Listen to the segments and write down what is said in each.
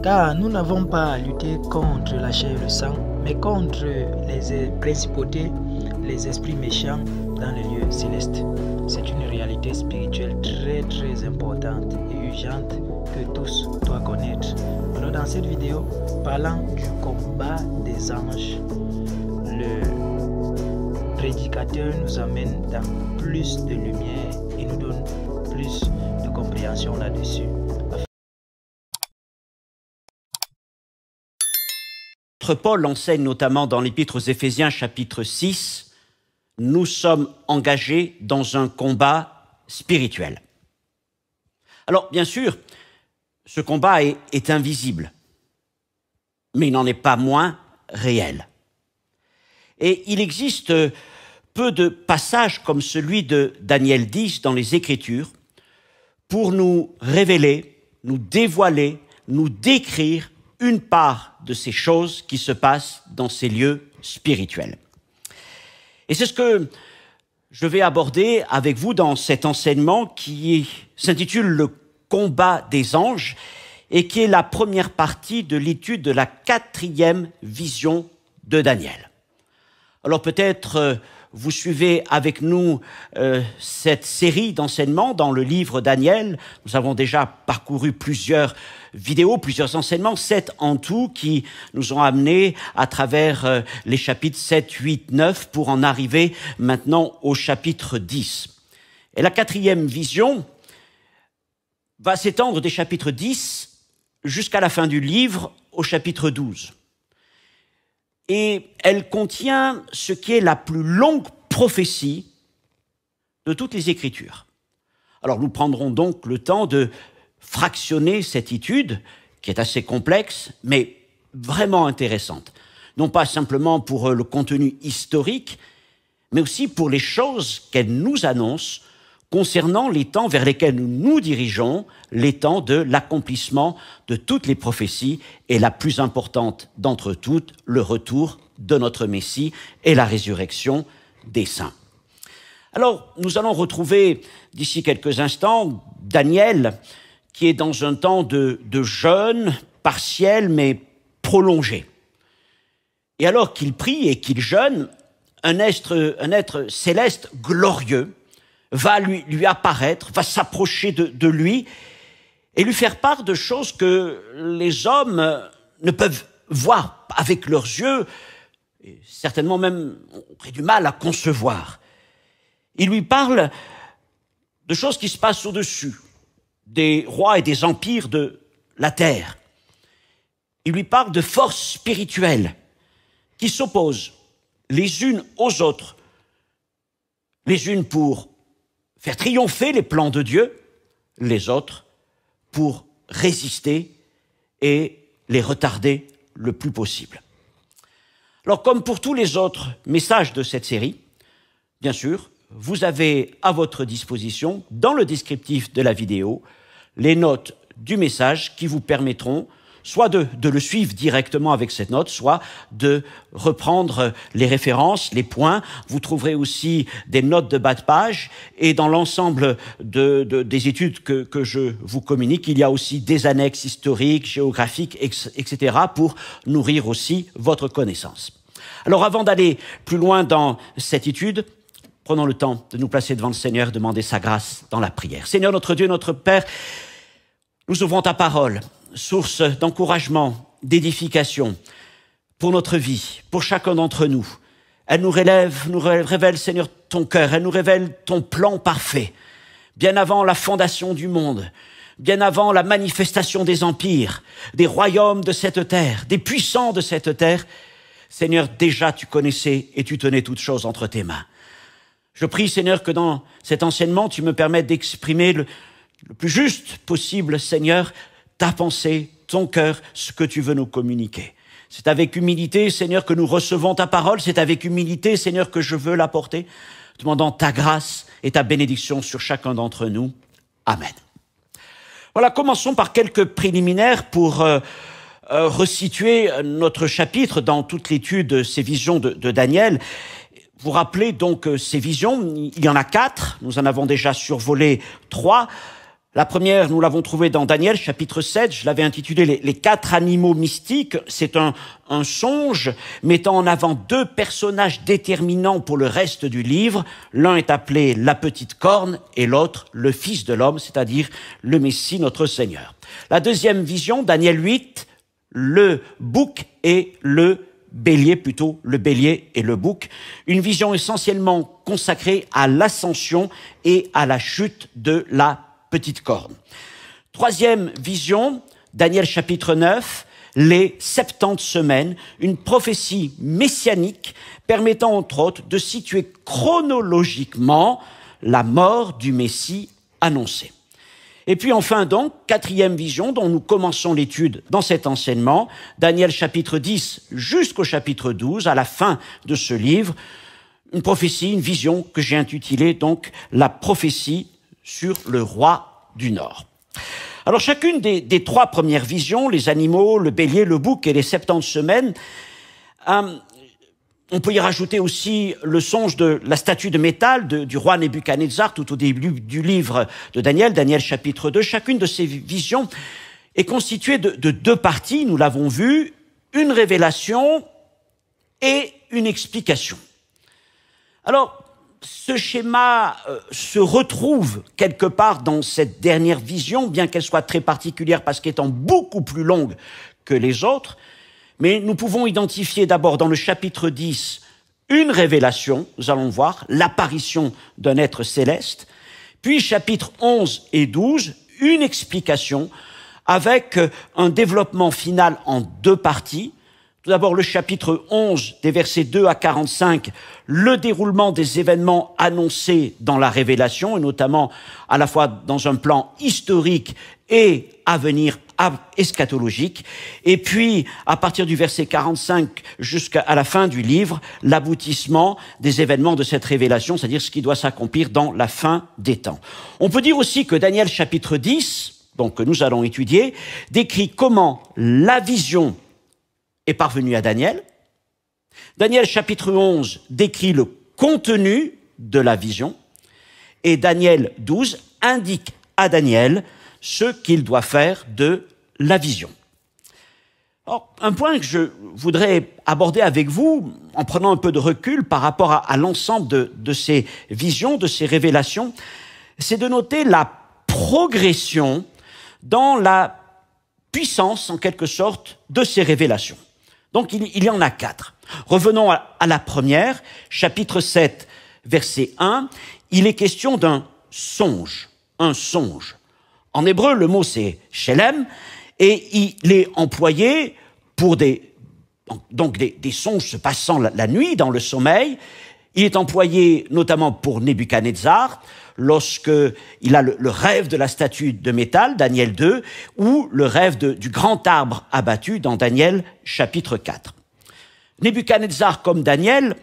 Car nous n'avons pas à lutter contre la chair et le sang, mais contre les principautés, les esprits méchants dans les lieux célestes. C'est une réalité spirituelle très importante et urgente que tous doivent connaître. Alors dans cette vidéo, parlant du combat des anges, le prédicateur nous amène dans plus de lumière et nous donne plus de compréhension là-dessus. Paul enseigne notamment dans l'Épître aux Éphésiens chapitre 6, nous sommes engagés dans un combat spirituel. Alors bien sûr, ce combat est invisible, mais il n'en est pas moins réel. Et il existe peu de passages comme celui de Daniel 10 dans les Écritures pour nous révéler, nous dévoiler, nous décrire une part de ces choses qui se passent dans ces lieux spirituels. Et c'est ce que je vais aborder avec vous dans cet enseignement qui s'intitule « Le combat des anges » et qui est la première partie de l'étude de la 4e vision de Daniel. Alors peut-être vous suivez avec nous cette série d'enseignements dans le livre Daniel. Nous avons déjà parcouru plusieurs vidéos, plusieurs enseignements, 7 en tout, qui nous ont amenés à travers les chapitres 7, 8, 9 pour en arriver maintenant au chapitre 10. Et la 4e vision va s'étendre des chapitres 10 jusqu'à la fin du livre au chapitre 12. Et elle contient ce qui est la plus longue prophétie de toutes les Écritures. Alors nous prendrons donc le temps de fractionner cette étude, qui est assez complexe, mais vraiment intéressante. Non pas simplement pour le contenu historique, mais aussi pour les choses qu'elle nous annonce concernant les temps vers lesquels nous nous dirigeons, les temps de l'accomplissement de toutes les prophéties, et la plus importante d'entre toutes, le retour de notre Messie et la résurrection des saints. Alors, nous allons retrouver d'ici quelques instants Daniel, qui est dans un temps de jeûne partiel mais prolongé. Et alors qu'il prie et qu'il jeûne, un être céleste glorieux va lui apparaître, va s'approcher de lui et lui faire part de choses que les hommes ne peuvent voir avec leurs yeux, et certainement même auraient du mal à concevoir. Il lui parle de choses qui se passent au-dessus des rois et des empires de la terre. Il lui parle de forces spirituelles qui s'opposent les unes aux autres, les unes pour faire triompher les plans de Dieu, les autres pour résister et les retarder le plus possible. Alors, comme pour tous les autres messages de cette série, bien sûr, vous avez à votre disposition, dans le descriptif de la vidéo, les notes du message qui vous permettront soit de le suivre directement avec cette note, soit de reprendre les références, les points. Vous trouverez aussi des notes de bas de page, et dans l'ensemble des études que je vous communique, il y a aussi des annexes historiques, géographiques, etc. pour nourrir aussi votre connaissance. Alors avant d'aller plus loin dans cette étude, prenons le temps de nous placer devant le Seigneur, demander sa grâce dans la prière. Seigneur notre Dieu, notre Père, nous ouvrons ta parole, source d'encouragement, d'édification pour notre vie, pour chacun d'entre nous. Elle nous révèle, Seigneur, ton cœur, elle nous révèle ton plan parfait, bien avant la fondation du monde, bien avant la manifestation des empires, des royaumes de cette terre, des puissants de cette terre. Seigneur, déjà tu connaissais et tu tenais toutes choses entre tes mains. Je prie, Seigneur, que dans cet enseignement, tu me permettes d'exprimer le plus juste possible, Seigneur, ta pensée, ton cœur, ce que tu veux nous communiquer. C'est avec humilité, Seigneur, que nous recevons ta parole. C'est avec humilité, Seigneur, que je veux l'apporter, demandant ta grâce et ta bénédiction sur chacun d'entre nous. Amen. Voilà, commençons par quelques préliminaires pour resituer notre chapitre dans toute l'étude de ces visions de Daniel. Vous rappelez donc ces visions, il y en a 4, nous en avons déjà survolé 3. La première, nous l'avons trouvée dans Daniel, chapitre 7, je l'avais intitulé les 4 animaux mystiques. C'est un songe mettant en avant 2 personnages déterminants pour le reste du livre. L'un est appelé la petite corne et l'autre le Fils de l'homme, c'est-à-dire le Messie, notre Seigneur. La deuxième vision, Daniel 8, le bouc et le bélier, plutôt le bélier et le bouc. Une vision essentiellement consacrée à l'ascension et à la chute de la petite corne. Troisième vision, Daniel chapitre 9, les 70 semaines, une prophétie messianique permettant entre autres de situer chronologiquement la mort du Messie annoncé. Et puis enfin donc, quatrième vision dont nous commençons l'étude dans cet enseignement, Daniel chapitre 10 jusqu'au chapitre 12, à la fin de ce livre, une prophétie, une vision que j'ai intitulée donc la prophétie sur le roi du Nord. Alors chacune des 3 premières visions, les animaux, le bélier, le bouc et les 70 semaines, on peut y rajouter aussi le songe de la statue de métal du roi Nebuchadnezzar tout au début du livre de Daniel, Daniel chapitre 2. Chacune de ces visions est constituée de 2 parties, nous l'avons vu, une révélation et une explication. Alors, ce schéma se retrouve quelque part dans cette dernière vision, bien qu'elle soit très particulière parce qu'étant beaucoup plus longue que les autres. Mais nous pouvons identifier d'abord dans le chapitre 10 une révélation, nous allons voir, l'apparition d'un être céleste. Puis chapitres 11 et 12, une explication avec un développement final en 2 parties. Tout d'abord, le chapitre 11, des versets 2 à 45, le déroulement des événements annoncés dans la révélation, et notamment à la fois dans un plan historique et à venir eschatologique. Et puis, à partir du verset 45 jusqu'à la fin du livre, l'aboutissement des événements de cette révélation, c'est-à-dire ce qui doit s'accomplir dans la fin des temps. On peut dire aussi que Daniel chapitre 10, donc que nous allons étudier, décrit comment la vision est parvenu à Daniel. Daniel chapitre 11 décrit le contenu de la vision et Daniel 12 indique à Daniel ce qu'il doit faire de la vision. Or, un point que je voudrais aborder avec vous, en prenant un peu de recul par rapport à l'ensemble de ces visions, de ces révélations, c'est de noter la progression dans la puissance, en quelque sorte, de ces révélations. Donc, il y en a 4. Revenons à la première, chapitre 7, verset 1. Il est question d'un songe, un songe. En hébreu, le mot c'est shelem, et il est employé pour des songes se passant la nuit, dans le sommeil. Il est employé notamment pour Nebuchadnezzar, lorsque il a le rêve de la statue de métal, Daniel 2, ou le rêve du grand arbre abattu dans Daniel chapitre 4. Nebuchadnezzar comme Daniel,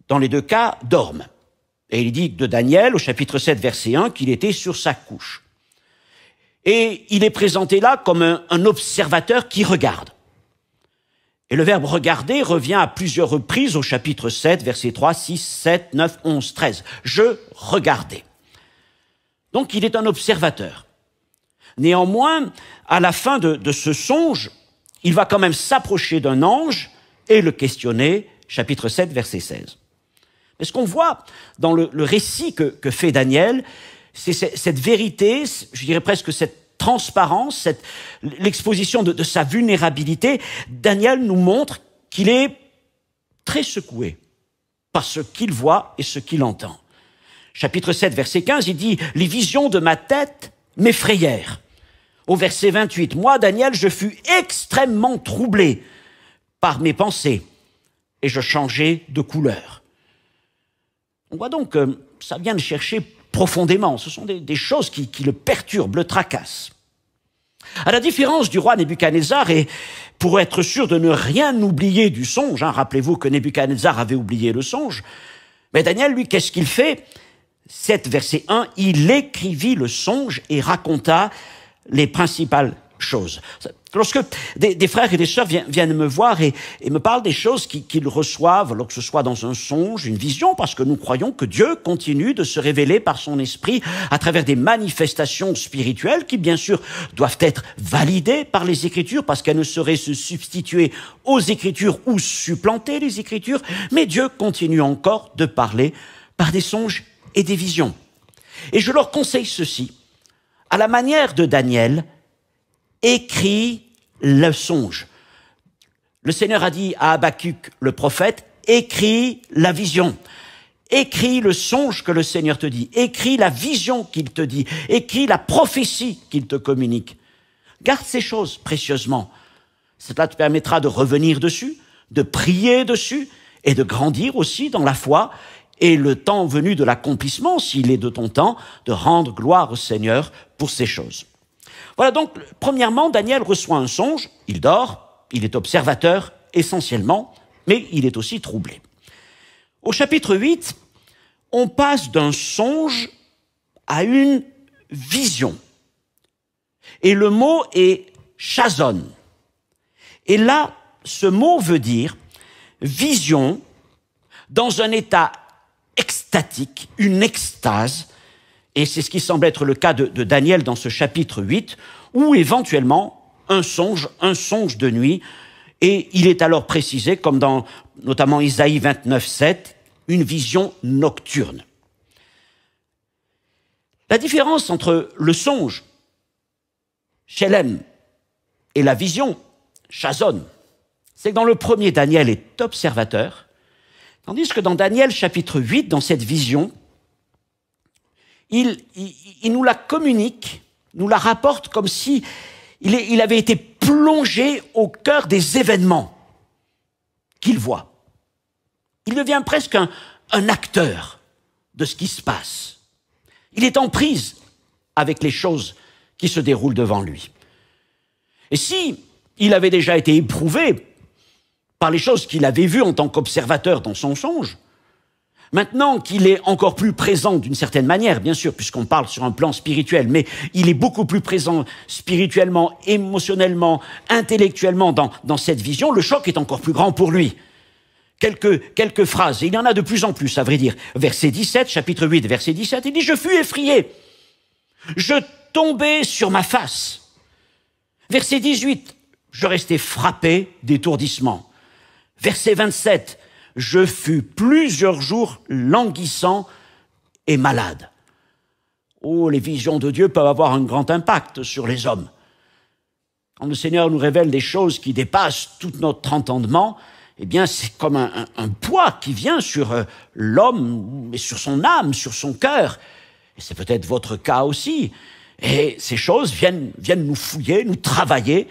dans les 2 cas, dorment. Et il dit de Daniel, au chapitre 7, verset 1, qu'il était sur sa couche. Et il est présenté là comme un observateur qui regarde. Et le verbe « regarder » revient à plusieurs reprises au chapitre 7, versets 3, 6, 7, 9, 11, 13. Je regardais. Donc il est un observateur. Néanmoins, à la fin de ce songe, il va quand même s'approcher d'un ange et le questionner, chapitre 7, verset 16. Mais ce qu'on voit dans le récit que fait Daniel, c'est cette vérité, je dirais presque cette transparence, l'exposition de sa vulnérabilité. Daniel nous montre qu'il est très secoué par ce qu'il voit et ce qu'il entend. Chapitre 7, verset 15, il dit « Les visions de ma tête m'effrayèrent ». Au verset 28, « Moi, Daniel, je fus extrêmement troublé par mes pensées et je changeai de couleur. » On voit donc que ça vient le chercher profondément. Ce sont des choses qui le perturbent, le tracassent. À la différence du roi Nebuchadnezzar, et pour être sûr de ne rien oublier du songe, rappelez-vous que Nebuchadnezzar avait oublié le songe, mais Daniel, lui, qu'est-ce qu'il fait? 7, verset 1, il écrivit le songe et raconta les principales choses. Lorsque des frères et des sœurs viennent me voir et me parlent des choses qu'ils reçoivent, alors que ce soit dans un songe, une vision, parce que nous croyons que Dieu continue de se révéler par son esprit à travers des manifestations spirituelles qui, bien sûr, doivent être validées par les Écritures parce qu'elles ne sauraient se substituer aux Écritures ou supplanter les Écritures, mais Dieu continue encore de parler par des songes et des visions. Et je leur conseille ceci. À la manière de Daniel, écris le songe. Le Seigneur a dit à Habacuc, le prophète, écris la vision. Écris le songe que le Seigneur te dit. Écris la vision qu'il te dit. Écris la prophétie qu'il te communique. Garde ces choses précieusement. Cela te permettra de revenir dessus, de prier dessus et de grandir aussi dans la foi et le temps venu de l'accomplissement, s'il est de ton temps, de rendre gloire au Seigneur pour ces choses. Voilà donc, premièrement, Daniel reçoit un songe, il dort, il est observateur essentiellement, mais il est aussi troublé. Au chapitre 8, on passe d'un songe à une vision. Et le mot est chazon. Et là, ce mot veut dire vision dans un état extatique, une extase. Et c'est ce qui semble être le cas de Daniel dans ce chapitre 8, ou éventuellement un songe de nuit. Et il est alors précisé, comme dans notamment Isaïe 29, 7, une vision nocturne. La différence entre le songe, Shelem, et la vision, Chazon, c'est que dans le premier, Daniel est observateur, tandis que dans Daniel chapitre 8, dans cette vision, il nous la communique, nous la rapporte comme si il avait été plongé au cœur des événements qu'il voit. Il devient presque un acteur de ce qui se passe. Il est en prise avec les choses qui se déroulent devant lui. Et si il avait déjà été éprouvé par les choses qu'il avait vues en tant qu'observateur dans son songe, maintenant qu'il est encore plus présent d'une certaine manière, bien sûr, puisqu'on parle sur un plan spirituel, mais il est beaucoup plus présent spirituellement, émotionnellement, intellectuellement dans cette vision, le choc est encore plus grand pour lui. Quelques phrases, et il y en a de plus en plus, à vrai dire. Verset 17, chapitre 8, verset 17, il dit « Je fus effrayé, je tombai sur ma face. » Verset 18, je restais frappé d'étourdissement. Verset 27, je fus plusieurs jours languissant et malade. Oh, les visions de Dieu peuvent avoir un grand impact sur les hommes. Quand le Seigneur nous révèle des choses qui dépassent tout notre entendement, eh bien, c'est comme un poids qui vient sur l'homme, et sur son âme, sur son cœur. Et c'est peut-être votre cas aussi. Et ces choses viennent nous fouiller, nous travailler.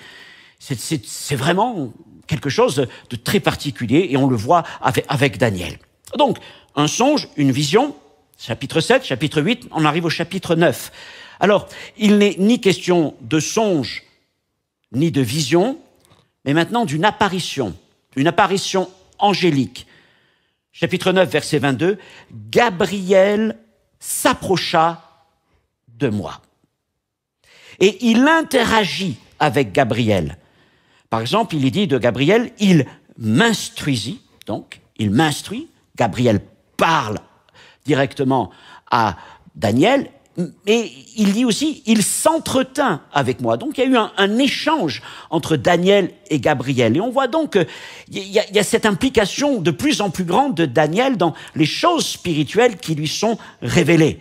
C'est vraiment quelque chose de très particulier, et on le voit avec Daniel. Donc, un songe, une vision, chapitre 7, chapitre 8, on arrive au chapitre 9. Alors, il n'est ni question de songe, ni de vision, mais maintenant d'une apparition, une apparition angélique. Chapitre 9, verset 22, « Gabriel s'approcha de moi. » Et il interagit avec Gabriel. Par exemple, il est dit de Gabriel, il m'instruisit, donc il m'instruit. Gabriel parle directement à Daniel, mais il dit aussi, il s'entretint avec moi. Donc il y a eu un échange entre Daniel et Gabriel. Et on voit donc qu'il y a cette implication de plus en plus grande de Daniel dans les choses spirituelles qui lui sont révélées.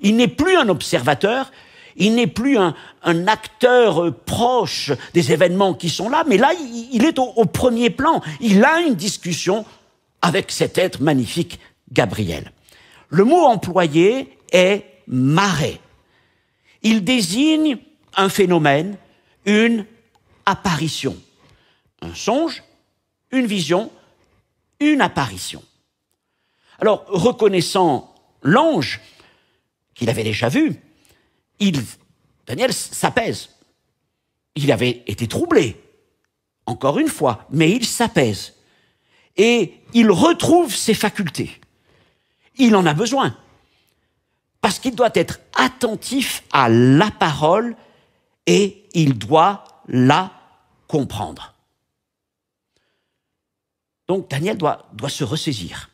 Il n'est plus un observateur, il n'est plus un acteur proche des événements qui sont là, mais là, il est au premier plan. Il a une discussion avec cet être magnifique, Gabriel. Le mot employé est marée. Il désigne un phénomène, une apparition. Un songe, une vision, une apparition. Alors, reconnaissant l'ange qu'il avait déjà vu, Daniel s'apaise. Il avait été troublé, encore une fois, mais il s'apaise. Et il retrouve ses facultés. Il en a besoin. Parce qu'il doit être attentif à la parole et il doit la comprendre. Donc Daniel doit se ressaisir.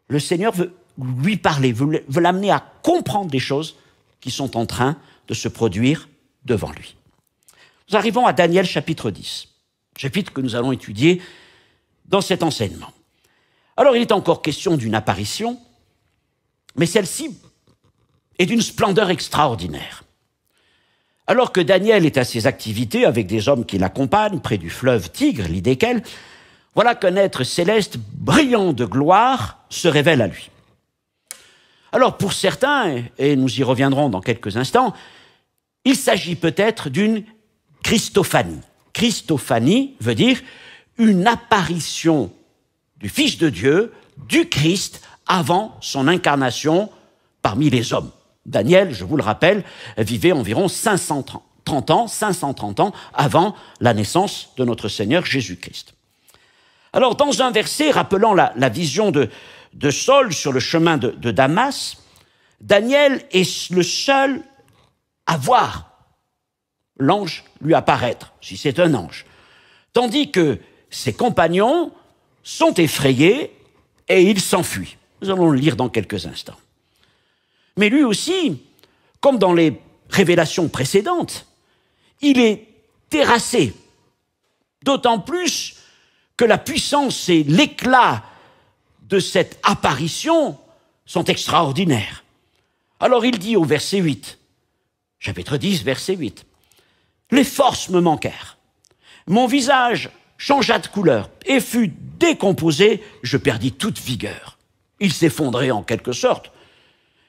Le Seigneur veut lui parler, veut l'amener à comprendre des choses qui sont en train de se produire devant lui. Nous arrivons à Daniel chapitre 10, chapitre que nous allons étudier dans cet enseignement. Alors il est encore question d'une apparition, mais celle-ci est d'une splendeur extraordinaire. Alors que Daniel est à ses activités avec des hommes qui l'accompagnent près du fleuve Tigre, lit desquels, voilà qu'un être céleste brillant de gloire se révèle à lui. Alors pour certains, et nous y reviendrons dans quelques instants, il s'agit peut-être d'une Christophanie. Christophanie veut dire une apparition du Fils de Dieu, du Christ, avant son incarnation parmi les hommes. Daniel, je vous le rappelle, vivait environ 530 ans avant la naissance de notre Seigneur Jésus-Christ. Alors, dans un verset rappelant la vision de Saul sur le chemin de Damas, Daniel est le seul à voir l'ange lui apparaître, si c'est un ange, tandis que ses compagnons sont effrayés et ils s'enfuient. Nous allons le lire dans quelques instants. Mais lui aussi, comme dans les révélations précédentes, il est terrassé, d'autant plus que la puissance et l'éclat de cette apparition sont extraordinaires. Alors il dit au verset 8, chapitre 10, verset 8, « Les forces me manquèrent, mon visage changea de couleur et fut décomposé, je perdis toute vigueur. » Il s'effondrait en quelque sorte.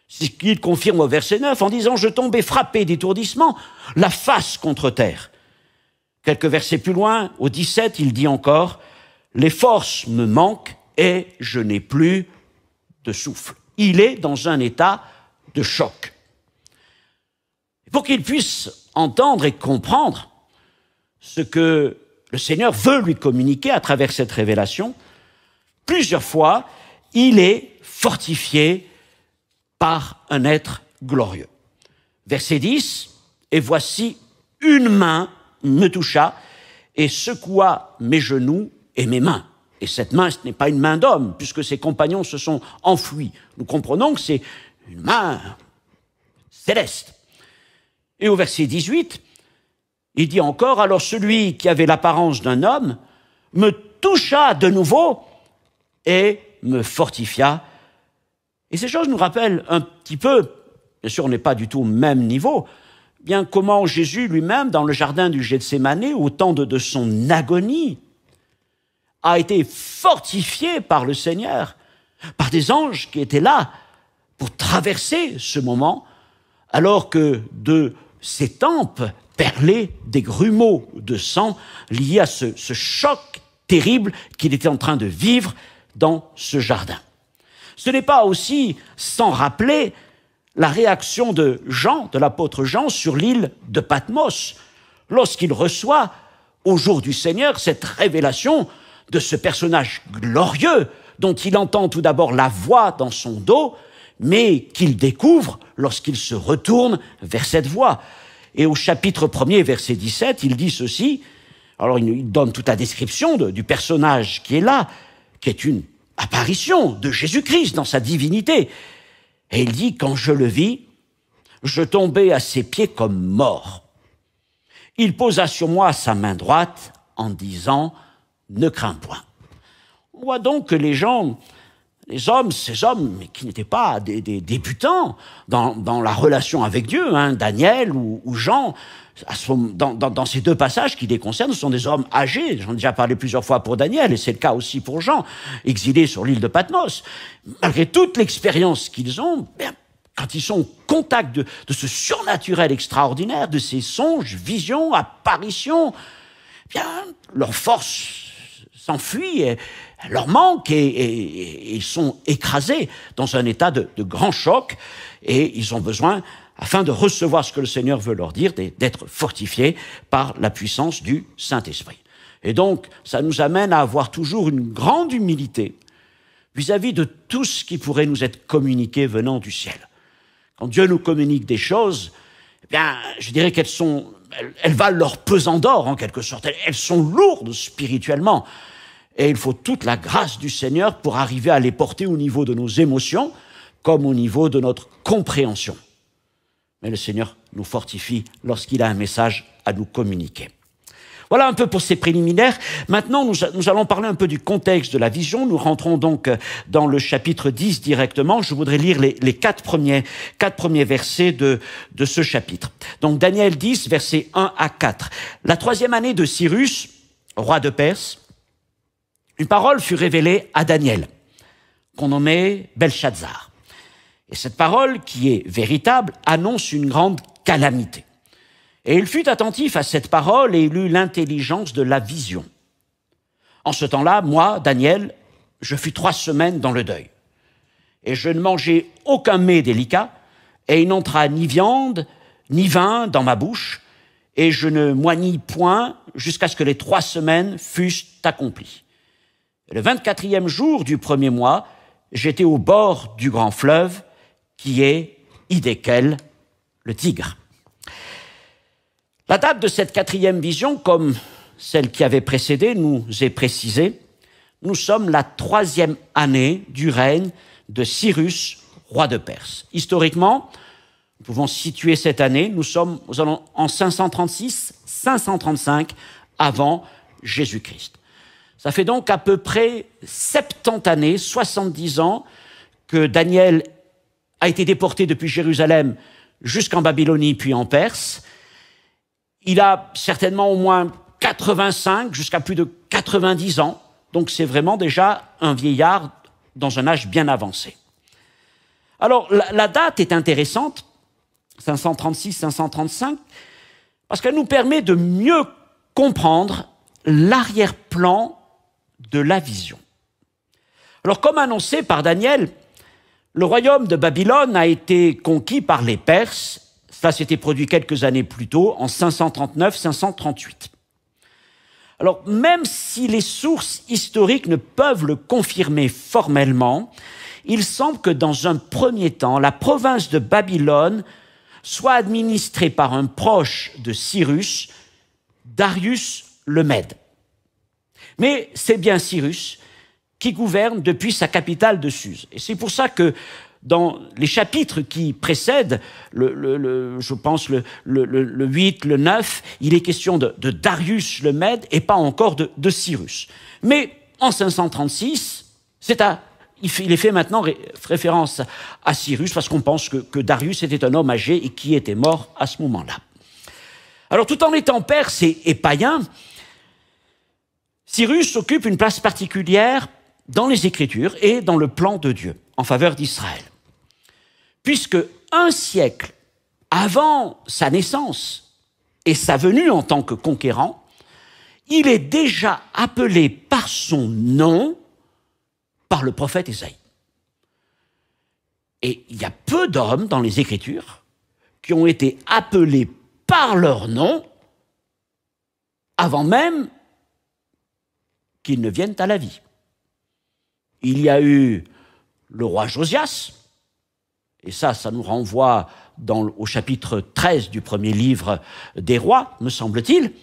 C'est ce qu'il confirme au verset 9 en disant « Je tombais frappé d'étourdissement, la face contre terre. » Quelques versets plus loin, au 17, il dit encore « Les forces me manquent et je n'ai plus de souffle. » Il est dans un état de choc. Pour qu'il puisse entendre et comprendre ce que le Seigneur veut lui communiquer à travers cette révélation, plusieurs fois, il est fortifié par un être glorieux. Verset 10, « Et voici, une main me toucha et secoua mes genoux et mes mains. » Et cette main, ce n'est pas une main d'homme, puisque ses compagnons se sont enfuis. Nous comprenons que c'est une main céleste. Et au verset 18, il dit encore, « Alors celui qui avait l'apparence d'un homme me toucha de nouveau et me fortifia. » Et ces choses nous rappellent un petit peu, bien sûr on n'est pas du tout au même niveau, bien comment Jésus lui-même, dans le jardin du Gethsémanée, au temps de son agonie, a été fortifié par le Seigneur, par des anges qui étaient là pour traverser ce moment, alors que de ses tempes perlaient des grumeaux de sang liés à ce choc terrible qu'il était en train de vivre dans ce jardin. Ce n'est pas aussi sans rappeler la réaction de Jean, de l'apôtre Jean, sur l'île de Patmos, lorsqu'il reçoit, au jour du Seigneur, cette révélation de ce personnage glorieux dont il entend tout d'abord la voix dans son dos, mais qu'il découvre lorsqu'il se retourne vers cette voix. Et au chapitre 1er, verset 17, il dit ceci, alors il donne toute la description du personnage qui est là, qui est une apparition de Jésus-Christ dans sa divinité. Et il dit, quand je le vis, je tombai à ses pieds comme mort. Il posa sur moi sa main droite en disant, ne crains point. On voit donc que les gens, ces hommes, mais qui n'étaient pas des débutants dans la relation avec Dieu, hein, Daniel ou Jean, dans ces deux passages qui les concernent, ce sont des hommes âgés. J'en ai déjà parlé plusieurs fois pour Daniel, et c'est le cas aussi pour Jean, exilé sur l'île de Patmos. Malgré toute l'expérience qu'ils ont, quand ils sont au contact de ce surnaturel extraordinaire, de ces songes, visions, apparitions, leur force s'enfuit, leur manque, et ils sont écrasés dans un état de grand choc, et ils ont besoin, afin de recevoir ce que le Seigneur veut leur dire, d'être fortifiés par la puissance du Saint-Esprit. Et donc, ça nous amène à avoir toujours une grande humilité vis-à-vis de tout ce qui pourrait nous être communiqué venant du ciel. Quand Dieu nous communique des choses, bien, je dirais elles valent leur pesant d'or en quelque sorte. Elles sont lourdes spirituellement. Et il faut toute la grâce du Seigneur pour arriver à les porter au niveau de nos émotions comme au niveau de notre compréhension. Mais le Seigneur nous fortifie lorsqu'il a un message à nous communiquer. Voilà un peu pour ces préliminaires. Maintenant, nous allons parler un peu du contexte de la vision. Nous rentrons donc dans le chapitre 10 directement. Je voudrais lire les quatre premiers versets de ce chapitre. Donc, Daniel 10, versets 1 à 4. La 3e année de Cyrus, roi de Perse, une parole fut révélée à Daniel, qu'on nommait Belshazzar. Et cette parole, qui est véritable, annonce une grande calamité. Et il fut attentif à cette parole et il eut l'intelligence de la vision. En ce temps-là, moi, Daniel, je fus 3 semaines dans le deuil. Et je ne mangeai aucun mets délicat, et il n'entra ni viande, ni vin dans ma bouche, et je ne moignis point jusqu'à ce que les 3 semaines fussent accomplies. Et le 24e jour du 1er mois, j'étais au bord du grand fleuve, qui est Hiddekel, le Tigre. La date de cette 4e vision, comme celle qui avait précédé, nous est précisée. Nous sommes la 3e année du règne de Cyrus, roi de Perse. Historiquement, nous pouvons situer cette année, nous allons en 536-535 avant Jésus-Christ. Ça fait donc à peu près 70 années, 70 ans, que Daniel a été déporté depuis Jérusalem jusqu'en Babylonie puis en Perse. Il a certainement au moins 85 jusqu'à plus de 90 ans. Donc c'est vraiment déjà un vieillard dans un âge bien avancé. Alors la date est intéressante, 536-535, parce qu'elle nous permet de mieux comprendre l'arrière-plan de la vision. Alors comme annoncé par Daniel, le royaume de Babylone a été conquis par les Perses. Cela s'était produit quelques années plus tôt, en 539-538. Alors, même si les sources historiques ne peuvent le confirmer formellement, il semble que dans un premier temps, la province de Babylone soit administrée par un proche de Cyrus, Darius le Mède. Mais c'est bien Cyrus qui gouverne depuis sa capitale de Suse. Et c'est pour ça que dans les chapitres qui précèdent, je pense le 8, le 9, il est question de Darius le Mède et pas encore de Cyrus. Mais en 536, il est fait maintenant référence à Cyrus parce qu'on pense que Darius était un homme âgé et qui était mort à ce moment-là. Alors tout en étant perse et païen, Cyrus occupe une place particulière dans les Écritures et dans le plan de Dieu en faveur d'Israël. Puisque 1 siècle avant sa naissance et sa venue en tant que conquérant, il est déjà appelé par son nom par le prophète Ésaïe. Et il y a peu d'hommes dans les Écritures qui ont été appelés par leur nom avant même qu'ils ne viennent à la vie. Il y a eu le roi Josias, et ça nous renvoie au chapitre 13 du premier livre des rois, me semble-t-il.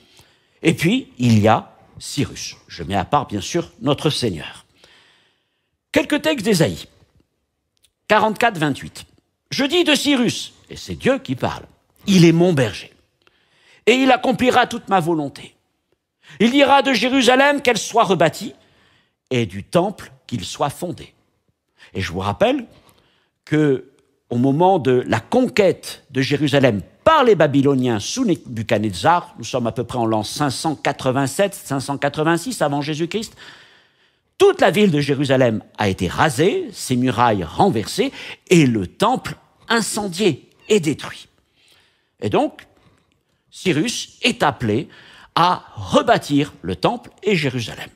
Et puis, il y a Cyrus. Je mets à part, bien sûr, notre Seigneur. Quelques textes d'Ésaïe. 44-28. Je dis de Cyrus, et c'est Dieu qui parle, il est mon berger, et il accomplira toute ma volonté. Il dira de Jérusalem qu'elle soit rebâtie, et du temple qu'il soit fondé. Et je vous rappelle que au moment de la conquête de Jérusalem par les Babyloniens sous Nebuchadnezzar, nous sommes à peu près en l'an 587-586 avant Jésus-Christ, toute la ville de Jérusalem a été rasée, ses murailles renversées et le temple incendié et détruit. Et donc, Cyrus est appelé à rebâtir le temple et Jérusalem.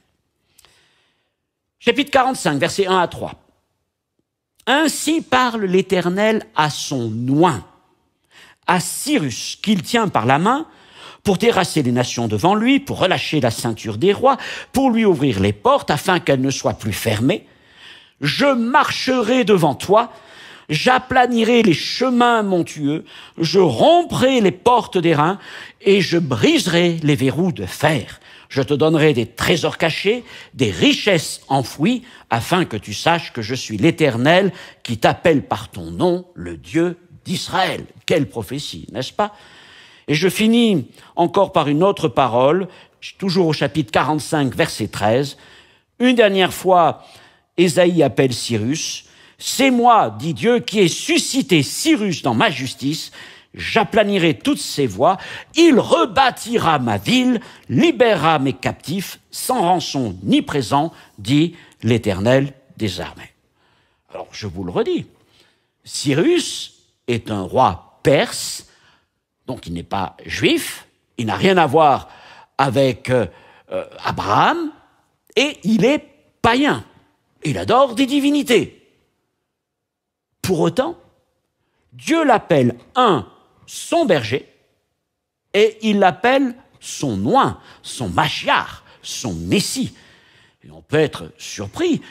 Chapitre 45, versets 1 à 3. Ainsi parle l'Éternel à son oint, à Cyrus, qu'il tient par la main, pour terrasser les nations devant lui, pour relâcher la ceinture des rois, pour lui ouvrir les portes, afin qu'elles ne soient plus fermées. Je marcherai devant toi, j'aplanirai les chemins montueux, je romprai les portes d'airain et je briserai les verrous de fer. Je te donnerai des trésors cachés, des richesses enfouies, afin que tu saches que je suis l'Éternel qui t'appelle par ton nom, le Dieu d'Israël. Quelle prophétie, n'est-ce pas? Et je finis encore par une autre parole, toujours au chapitre 45, verset 13. Une dernière fois, Ésaïe appelle Cyrus. C'est moi, dit Dieu, qui ai suscité Cyrus dans ma justice. J'aplanirai toutes ses voies. Il rebâtira ma ville, libérera mes captifs, sans rançon ni présent, dit l'Éternel des armées. Alors, je vous le redis, Cyrus est un roi perse, donc il n'est pas juif, il n'a rien à voir avec Abraham, et il est païen. Il adore des divinités. Pour autant, Dieu l'appelle son berger, et il l'appelle son oint, son Mashiach, son Messie. Et on peut être surpris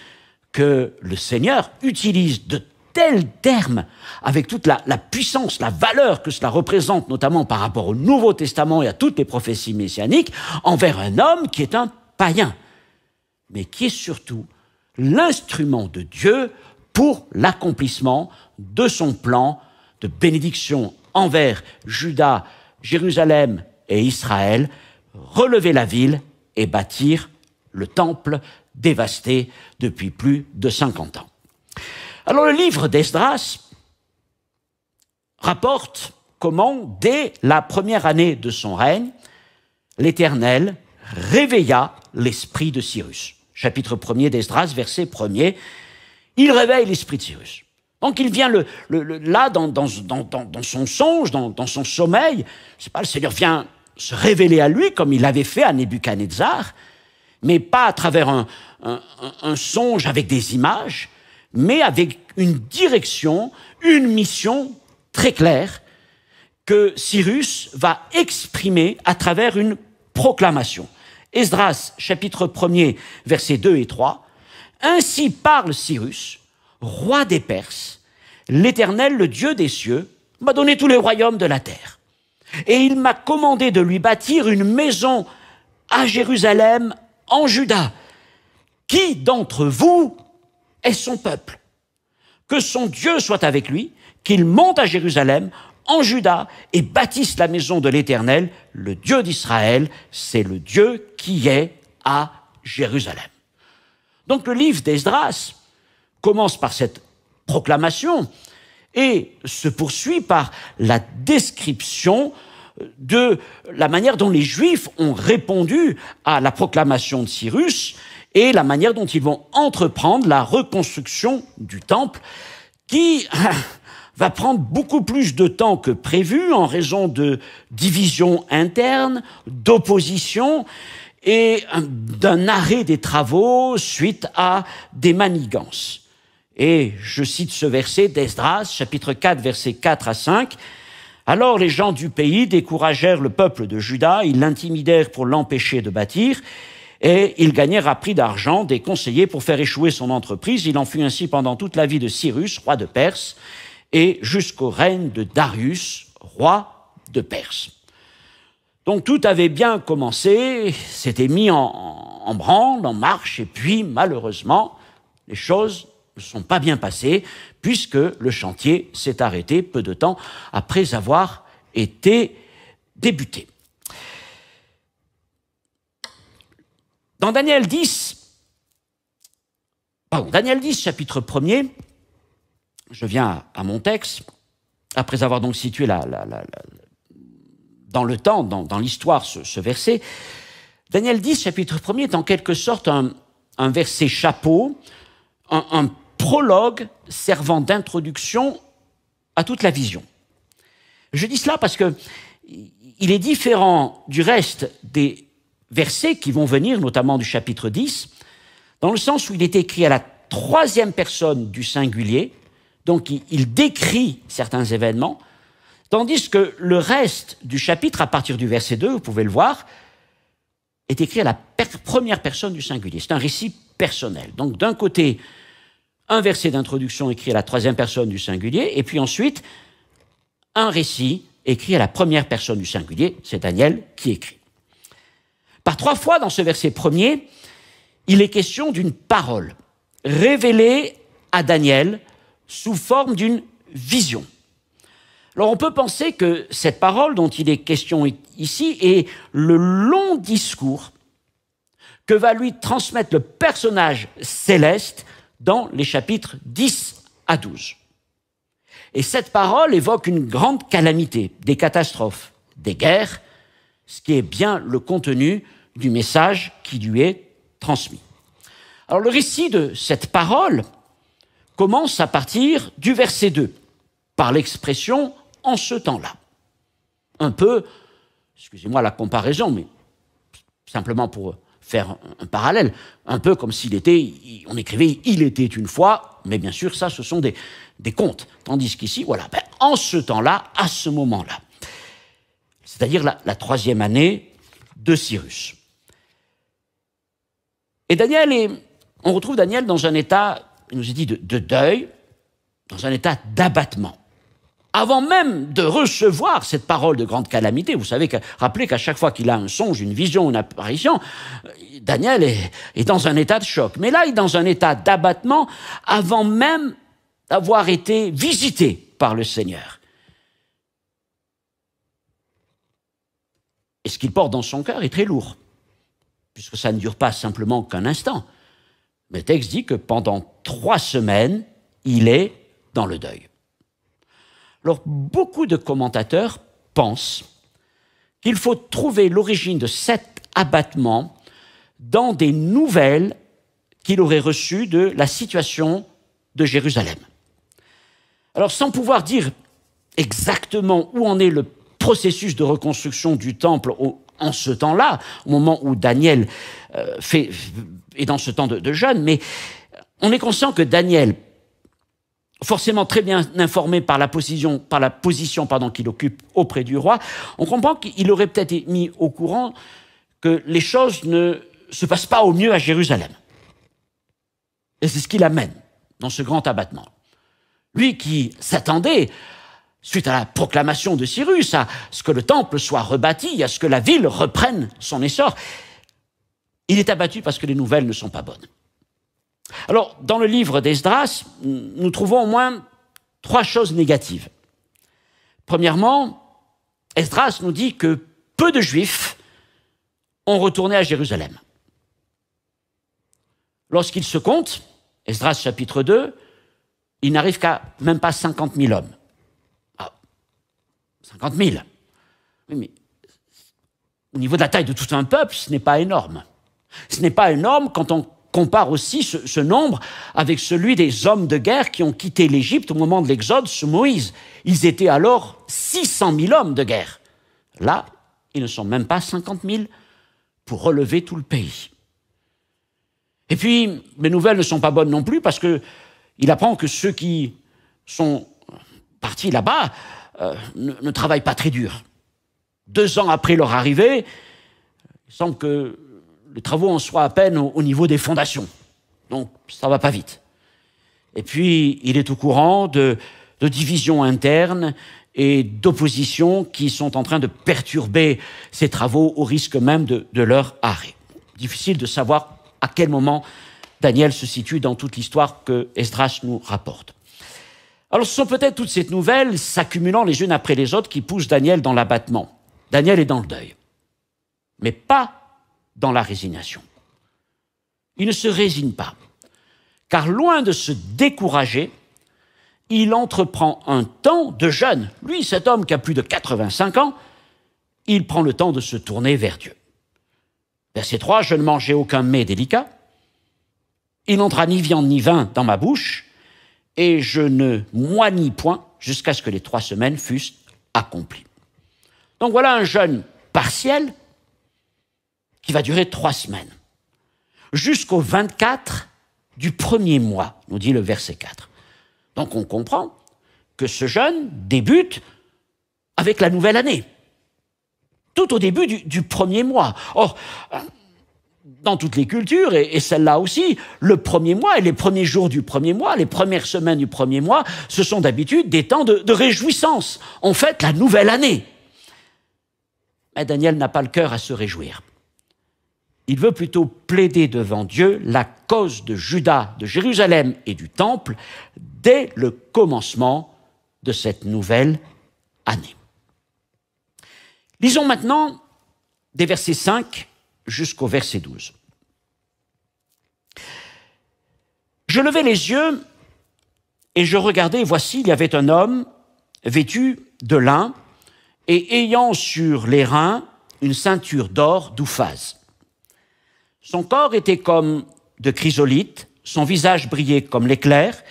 que le Seigneur utilise de tels termes, avec toute la puissance, la valeur que cela représente, notamment par rapport au Nouveau Testament et à toutes les prophéties messianiques, envers un homme qui est un païen, mais qui est surtout l'instrument de Dieu pour l'accomplissement de son plan de bénédiction envers Juda, Jérusalem et Israël, relever la ville et bâtir le temple dévasté depuis plus de 50 ans. Alors le livre d'Esdras rapporte comment, dès la première année de son règne, l'Éternel réveilla l'esprit de Cyrus. Chapitre 1er d'Esdras, verset 1er, il réveille l'esprit de Cyrus. Donc il vient là, dans son songe, dans son sommeil, c'est pas le Seigneur vient se révéler à lui comme il l'avait fait à Nebuchadnezzar, mais pas à travers un songe avec des images, mais avec une direction, une mission très claire que Cyrus va exprimer à travers une proclamation. Esdras, chapitre 1er, versets 2 et 3. « Ainsi parle Cyrus, roi des Perses, l'Éternel, le Dieu des cieux, m'a donné tous les royaumes de la terre. Et il m'a commandé de lui bâtir une maison à Jérusalem, en Juda. Qui d'entre vous est son peuple? Que son Dieu soit avec lui, qu'il monte à Jérusalem, en Juda, et bâtisse la maison de l'Éternel, le Dieu d'Israël, c'est le Dieu qui est à Jérusalem. » Donc le livre d'Esdras commence par cette proclamation et se poursuit par la description de la manière dont les Juifs ont répondu à la proclamation de Cyrus et la manière dont ils vont entreprendre la reconstruction du temple qui va prendre beaucoup plus de temps que prévu en raison de divisions internes, d'opposition et d'un arrêt des travaux suite à des manigances. Et je cite ce verset d'Esdras, chapitre 4, versets 4 à 5. « Alors les gens du pays découragèrent le peuple de Juda, ils l'intimidèrent pour l'empêcher de bâtir, et ils gagnèrent à prix d'argent des conseillers pour faire échouer son entreprise. Il en fut ainsi pendant toute la vie de Cyrus, roi de Perse, et jusqu'au règne de Darius, roi de Perse. » Donc tout avait bien commencé, s'était mis en branle, en marche, et puis malheureusement, les choses ne sont pas bien passées, puisque le chantier s'est arrêté peu de temps après avoir été débuté. Dans Daniel 10, chapitre 1er, je viens à mon texte, après avoir donc situé dans le temps, dans l'histoire, ce verset. Daniel 10, chapitre 1er, est en quelque sorte un verset chapeau, un prologue servant d'introduction à toute la vision. Je dis cela parce que il est différent du reste des versets qui vont venir, notamment du chapitre 10, dans le sens où il est écrit à la troisième personne du singulier, donc il décrit certains événements, tandis que le reste du chapitre, à partir du verset 2, vous pouvez le voir, est écrit à la première personne du singulier. C'est un récit personnel. Donc d'un côté, un verset d'introduction écrit à la troisième personne du singulier, et puis ensuite un récit écrit à la première personne du singulier, c'est Daniel qui écrit. Par 3 fois dans ce verset premier, il est question d'une parole révélée à Daniel sous forme d'une vision. Alors on peut penser que cette parole dont il est question ici est le long discours que va lui transmettre le personnage céleste dans les chapitres 10 à 12. Et cette parole évoque une grande calamité, des catastrophes, des guerres, ce qui est bien le contenu du message qui lui est transmis. Alors le récit de cette parole commence à partir du verset 2, par l'expression « en ce temps-là ». Un peu, excusez-moi la comparaison, mais simplement pour faire un parallèle, un peu comme on écrivait « il était une fois », mais bien sûr, ça, ce sont des contes. Tandis qu'ici, voilà, en ce temps-là, à ce moment-là. C'est-à-dire la 3e année de Cyrus. Et on retrouve Daniel dans un état, il nous est dit, de deuil, dans un état d'abattement. Avant même de recevoir cette parole de grande calamité, vous savez, rappelez qu'à chaque fois qu'il a un songe, une vision, une apparition, Daniel est dans un état de choc. Mais là, il est dans un état d'abattement avant même d'avoir été visité par le Seigneur. Et ce qu'il porte dans son cœur est très lourd, puisque ça ne dure pas simplement qu'un instant. Le texte dit que pendant 3 semaines, il est dans le deuil. Alors, beaucoup de commentateurs pensent qu'il faut trouver l'origine de cet abattement dans des nouvelles qu'il aurait reçues de la situation de Jérusalem. Alors, sans pouvoir dire exactement où en est le processus de reconstruction du temple en ce temps-là, au moment où Daniel est dans ce temps de jeûne, mais on est conscient que Daniel, forcément très bien informé par la position qu'il occupe auprès du roi, on comprend qu'il aurait peut-être mis au courant que les choses ne se passent pas au mieux à Jérusalem. Et c'est ce qui l'amène dans ce grand abattement. Lui qui s'attendait, suite à la proclamation de Cyrus, à ce que le temple soit rebâti, à ce que la ville reprenne son essor, il est abattu parce que les nouvelles ne sont pas bonnes. Alors, dans le livre d'Esdras, nous trouvons au moins 3 choses négatives. Premièrement, Esdras nous dit que peu de Juifs ont retourné à Jérusalem. Lorsqu'il se compte, Esdras chapitre 2, il n'arrive qu'à même pas 50 000 hommes. Ah, 50 000. Oui, mais au niveau de la taille de tout un peuple, ce n'est pas énorme. Ce n'est pas énorme quand on compare aussi ce nombre avec celui des hommes de guerre qui ont quitté l'Égypte au moment de l'Exode sous Moïse. Ils étaient alors 600 000 hommes de guerre. Là, ils ne sont même pas 50 000 pour relever tout le pays. Et puis, les nouvelles ne sont pas bonnes non plus parce qu'il apprend que ceux qui sont partis là-bas ne travaillent pas très dur. 2 ans après leur arrivée, il semble que les travaux en soient à peine au niveau des fondations. Donc, ça ne va pas vite. Et puis, il est au courant de divisions internes et d'oppositions qui sont en train de perturber ces travaux au risque même de leur arrêt. Difficile de savoir à quel moment Daniel se situe dans toute l'histoire que Esdras nous rapporte. Alors, ce sont peut-être toutes ces nouvelles s'accumulant les unes après les autres qui poussent Daniel dans l'abattement. Daniel est dans le deuil, mais pas dans la résignation. Il ne se résigne pas, car loin de se décourager, il entreprend un temps de jeûne. Lui, cet homme qui a plus de 85 ans, il prend le temps de se tourner vers Dieu. Verset 3, « Je ne mangeai aucun mets délicat, il n'entra ni viande ni vin dans ma bouche, et je ne moignis point jusqu'à ce que les 3 semaines fussent accomplies. » Donc voilà un jeûne partiel qui va durer 3 semaines, jusqu'au 24 du 1er mois, nous dit le verset 4. Donc on comprend que ce jeûne débute avec la nouvelle année, tout au début du 1er mois. Or, dans toutes les cultures, et celle-là aussi, le premier mois et les premiers jours du premier mois, les premières semaines du premier mois, ce sont d'habitude des temps de réjouissance. On fête la nouvelle année. Mais Daniel n'a pas le cœur à se réjouir. Il veut plutôt plaider devant Dieu la cause de Juda, de Jérusalem et du Temple dès le commencement de cette nouvelle année. Lisons maintenant des versets 5 jusqu'au verset 12. Je levai les yeux et je regardai, voici, il y avait un homme vêtu de lin et ayant sur les reins une ceinture d'or d'Ouphaz. Son corps était comme de chrysolite, son visage brillait comme l'éclair,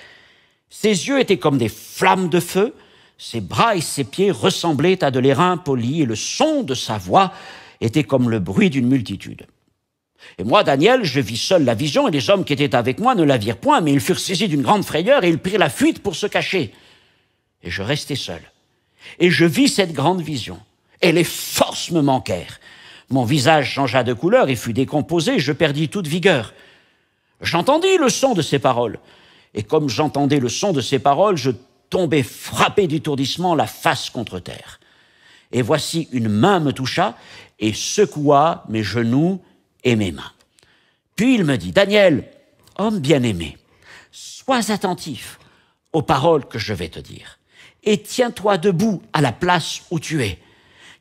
ses yeux étaient comme des flammes de feu, ses bras et ses pieds ressemblaient à de l'airain poli, et le son de sa voix était comme le bruit d'une multitude. Et moi, Daniel, je vis seul la vision, et les hommes qui étaient avec moi ne la virent point, mais ils furent saisis d'une grande frayeur, et ils prirent la fuite pour se cacher. Et je restai seul. Et je vis cette grande vision, et les forces me manquèrent. Mon visage changea de couleur et fut décomposé, je perdis toute vigueur. J'entendis le son de ces paroles, et comme j'entendais le son de ces paroles, je tombai frappé d'étourdissement la face contre terre. Et voici une main me toucha et secoua mes genoux et mes mains. Puis il me dit, Daniel, homme bien-aimé, sois attentif aux paroles que je vais te dire, et tiens-toi debout à la place où tu es,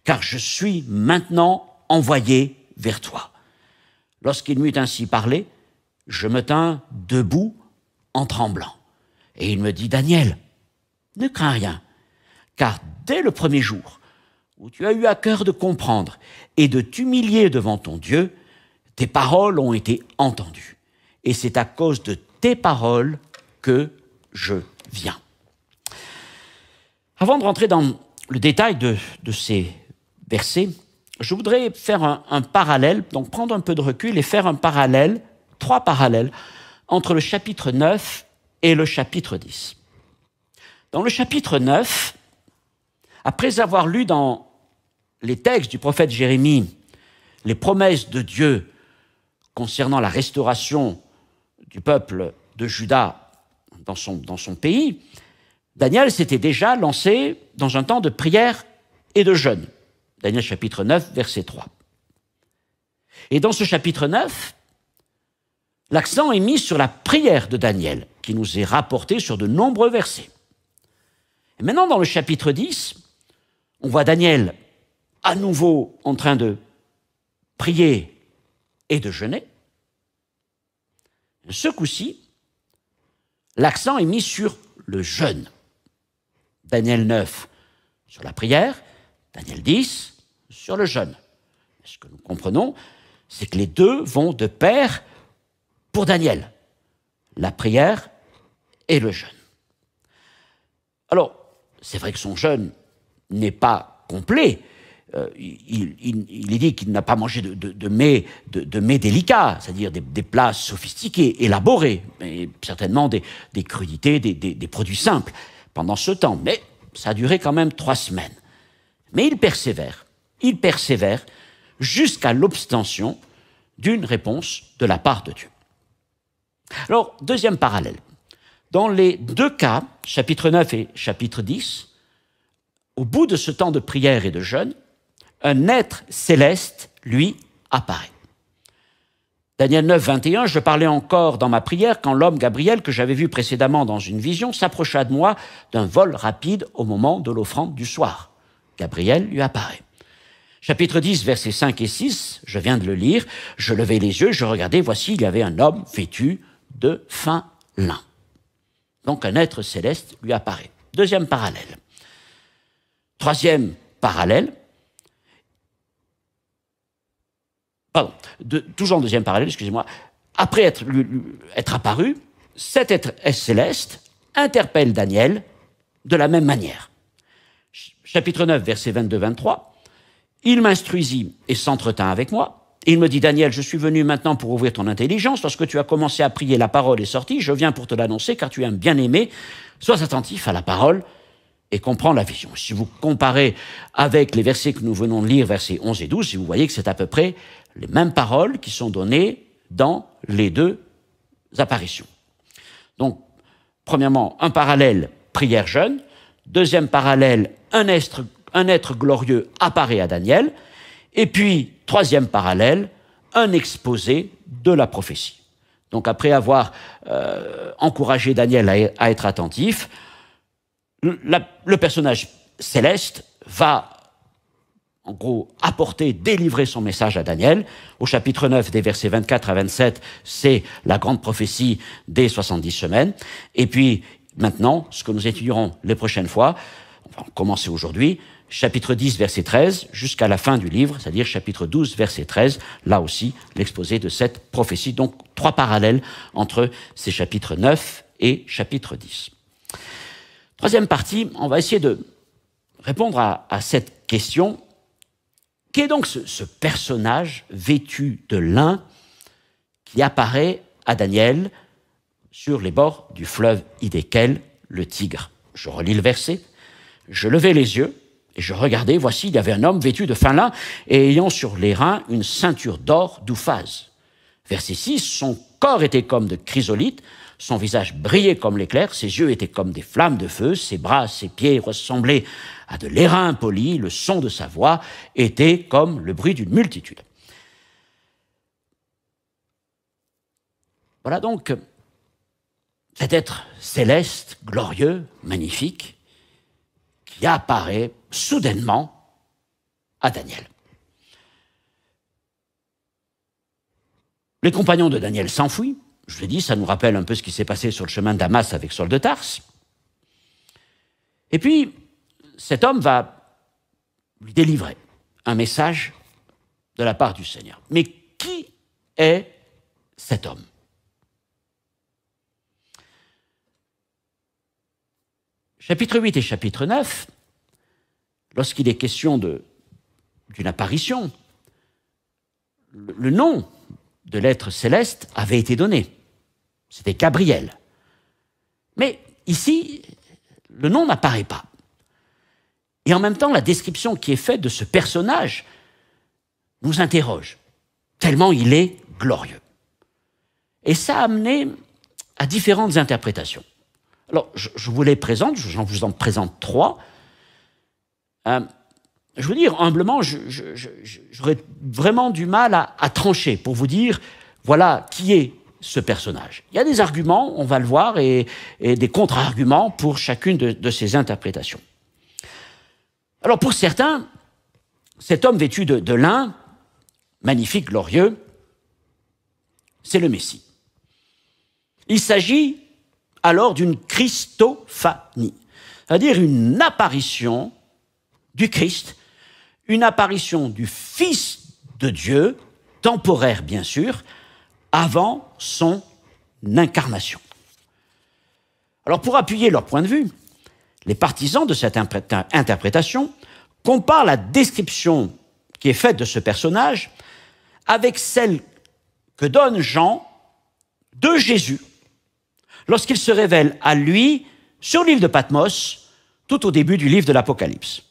car je suis maintenant envoyé vers toi. Lorsqu'il m'eut ainsi parlé, je me tins debout en tremblant. Et il me dit, Daniel, ne crains rien, car dès le premier jour où tu as eu à cœur de comprendre et de t'humilier devant ton Dieu, tes paroles ont été entendues. Et c'est à cause de tes paroles que je viens. Avant de rentrer dans le détail de ces versets, je voudrais faire un parallèle, donc prendre un peu de recul et faire un parallèle, 3 parallèles, entre le chapitre 9 et le chapitre 10. Dans le chapitre 9, après avoir lu dans les textes du prophète Jérémie les promesses de Dieu concernant la restauration du peuple de Juda dans son pays, Daniel s'était déjà lancé dans un temps de prière et de jeûne. Daniel chapitre 9, verset 3. Et dans ce chapitre 9, l'accent est mis sur la prière de Daniel, qui nous est rapportée sur de nombreux versets. Et maintenant, dans le chapitre 10, on voit Daniel à nouveau en train de prier et de jeûner. Ce coup-ci, l'accent est mis sur le jeûne. Daniel 9 sur la prière, Daniel 10 sur le jeûne. Ce que nous comprenons, c'est que les deux vont de pair pour Daniel, la prière et le jeûne. Alors, c'est vrai que son jeûne n'est pas complet. Il est dit qu'il n'a pas mangé de mets délicats, c'est-à-dire des plats sophistiqués, élaborés, mais certainement des crudités, des produits simples pendant ce temps. Mais ça a duré quand même 3 semaines. Mais il persévère jusqu'à l'obtention d'une réponse de la part de Dieu. Alors, deuxième parallèle. Dans les 2 cas, chapitre 9 et chapitre 10, au bout de ce temps de prière et de jeûne, un être céleste, lui, apparaît. Daniel 9, 21, je parlais encore dans ma prière quand l'homme Gabriel, que j'avais vu précédemment dans une vision, s'approcha de moi d'un vol rapide au moment de l'offrande du soir. Gabriel lui apparaît. Chapitre 10, versets 5 et 6, je viens de le lire, je levai les yeux, je regardais, voici, il y avait un homme vêtu de fin lin. Donc un être céleste lui apparaît. Deuxième parallèle. Troisième parallèle. Pardon, toujours en deuxième parallèle, excusez-moi. Après être apparu, cet être céleste interpelle Daniel de la même manière. Chapitre 9, versets 22-23. Il m'instruisit et s'entretint avec moi. Et il me dit, Daniel, je suis venu maintenant pour ouvrir ton intelligence. Lorsque tu as commencé à prier, la parole est sortie. Je viens pour te l'annoncer, car tu es un bien-aimé. Sois attentif à la parole et comprends la vision. Si vous comparez avec les versets que nous venons de lire, versets 11 et 12, vous voyez que c'est à peu près les mêmes paroles qui sont données dans les deux apparitions. Donc, premièrement, un parallèle prière-jeûne. Deuxième parallèle, un être glorieux apparaît à Daniel. Et puis, troisième parallèle, un exposé de la prophétie. Donc, après avoir encouragé Daniel à être attentif, le personnage céleste va, en gros, délivrer son message à Daniel. Au chapitre 9, des versets 24 à 27, c'est la grande prophétie des 70 semaines. Et puis, maintenant, ce que nous étudierons les prochaines fois, on va commencer aujourd'hui, chapitre 10, verset 13, jusqu'à la fin du livre, c'est-à-dire chapitre 12, verset 13, là aussi, l'exposé de cette prophétie. Donc, 3 parallèles entre ces chapitres 9 et chapitre 10. Troisième partie, on va essayer de répondre à cette question. Qui est donc ce personnage vêtu de lin qui apparaît à Daniel sur les bords du fleuve Hidékel, le Tigre? Je relis le verset. « Je levai les yeux et je regardai, voici, il y avait un homme vêtu de fin lin et ayant sur les reins une ceinture d'or d'Ouphaz. » Verset 6, « Son corps était comme de chrysolite, son visage brillait comme l'éclair, ses yeux étaient comme des flammes de feu, ses bras, ses pieds ressemblaient à de l'airain poli, le son de sa voix était comme le bruit d'une multitude. » Voilà donc cet être céleste, glorieux, magnifique, qui apparaît soudainement à Daniel. Les compagnons de Daniel s'enfuient. Je vous l'ai dit, ça nous rappelle un peu ce qui s'est passé sur le chemin de Damas avec Saul de Tarse. Et puis, cet homme va lui délivrer un message de la part du Seigneur. Mais qui est cet homme? Chapitre 8 et chapitre 9, lorsqu'il est question d'une apparition, le nom de l'être céleste avait été donné. C'était Gabriel. Mais ici, le nom n'apparaît pas. Et en même temps, la description qui est faite de ce personnage nous interroge, tellement il est glorieux. Et ça a amené à différentes interprétations. Alors, je vous les présente, je vous en présente 3. Je veux dire, humblement, j'aurais vraiment du mal à trancher pour vous dire, voilà, qui est ce personnage. Il y a des arguments, on va le voir, et des contre-arguments pour chacune de ces interprétations. Alors, pour certains, cet homme vêtu de lin, magnifique, glorieux, c'est le Messie. Il s'agit alors d'une Christophanie, c'est-à-dire une apparition du Christ, une apparition du Fils de Dieu, temporaire bien sûr, avant son incarnation. Alors pour appuyer leur point de vue, les partisans de cette interprétation comparent la description qui est faite de ce personnage avec celle que donne Jean de Jésus lorsqu'il se révèle à lui sur l'île de Patmos tout au début du livre de l'Apocalypse.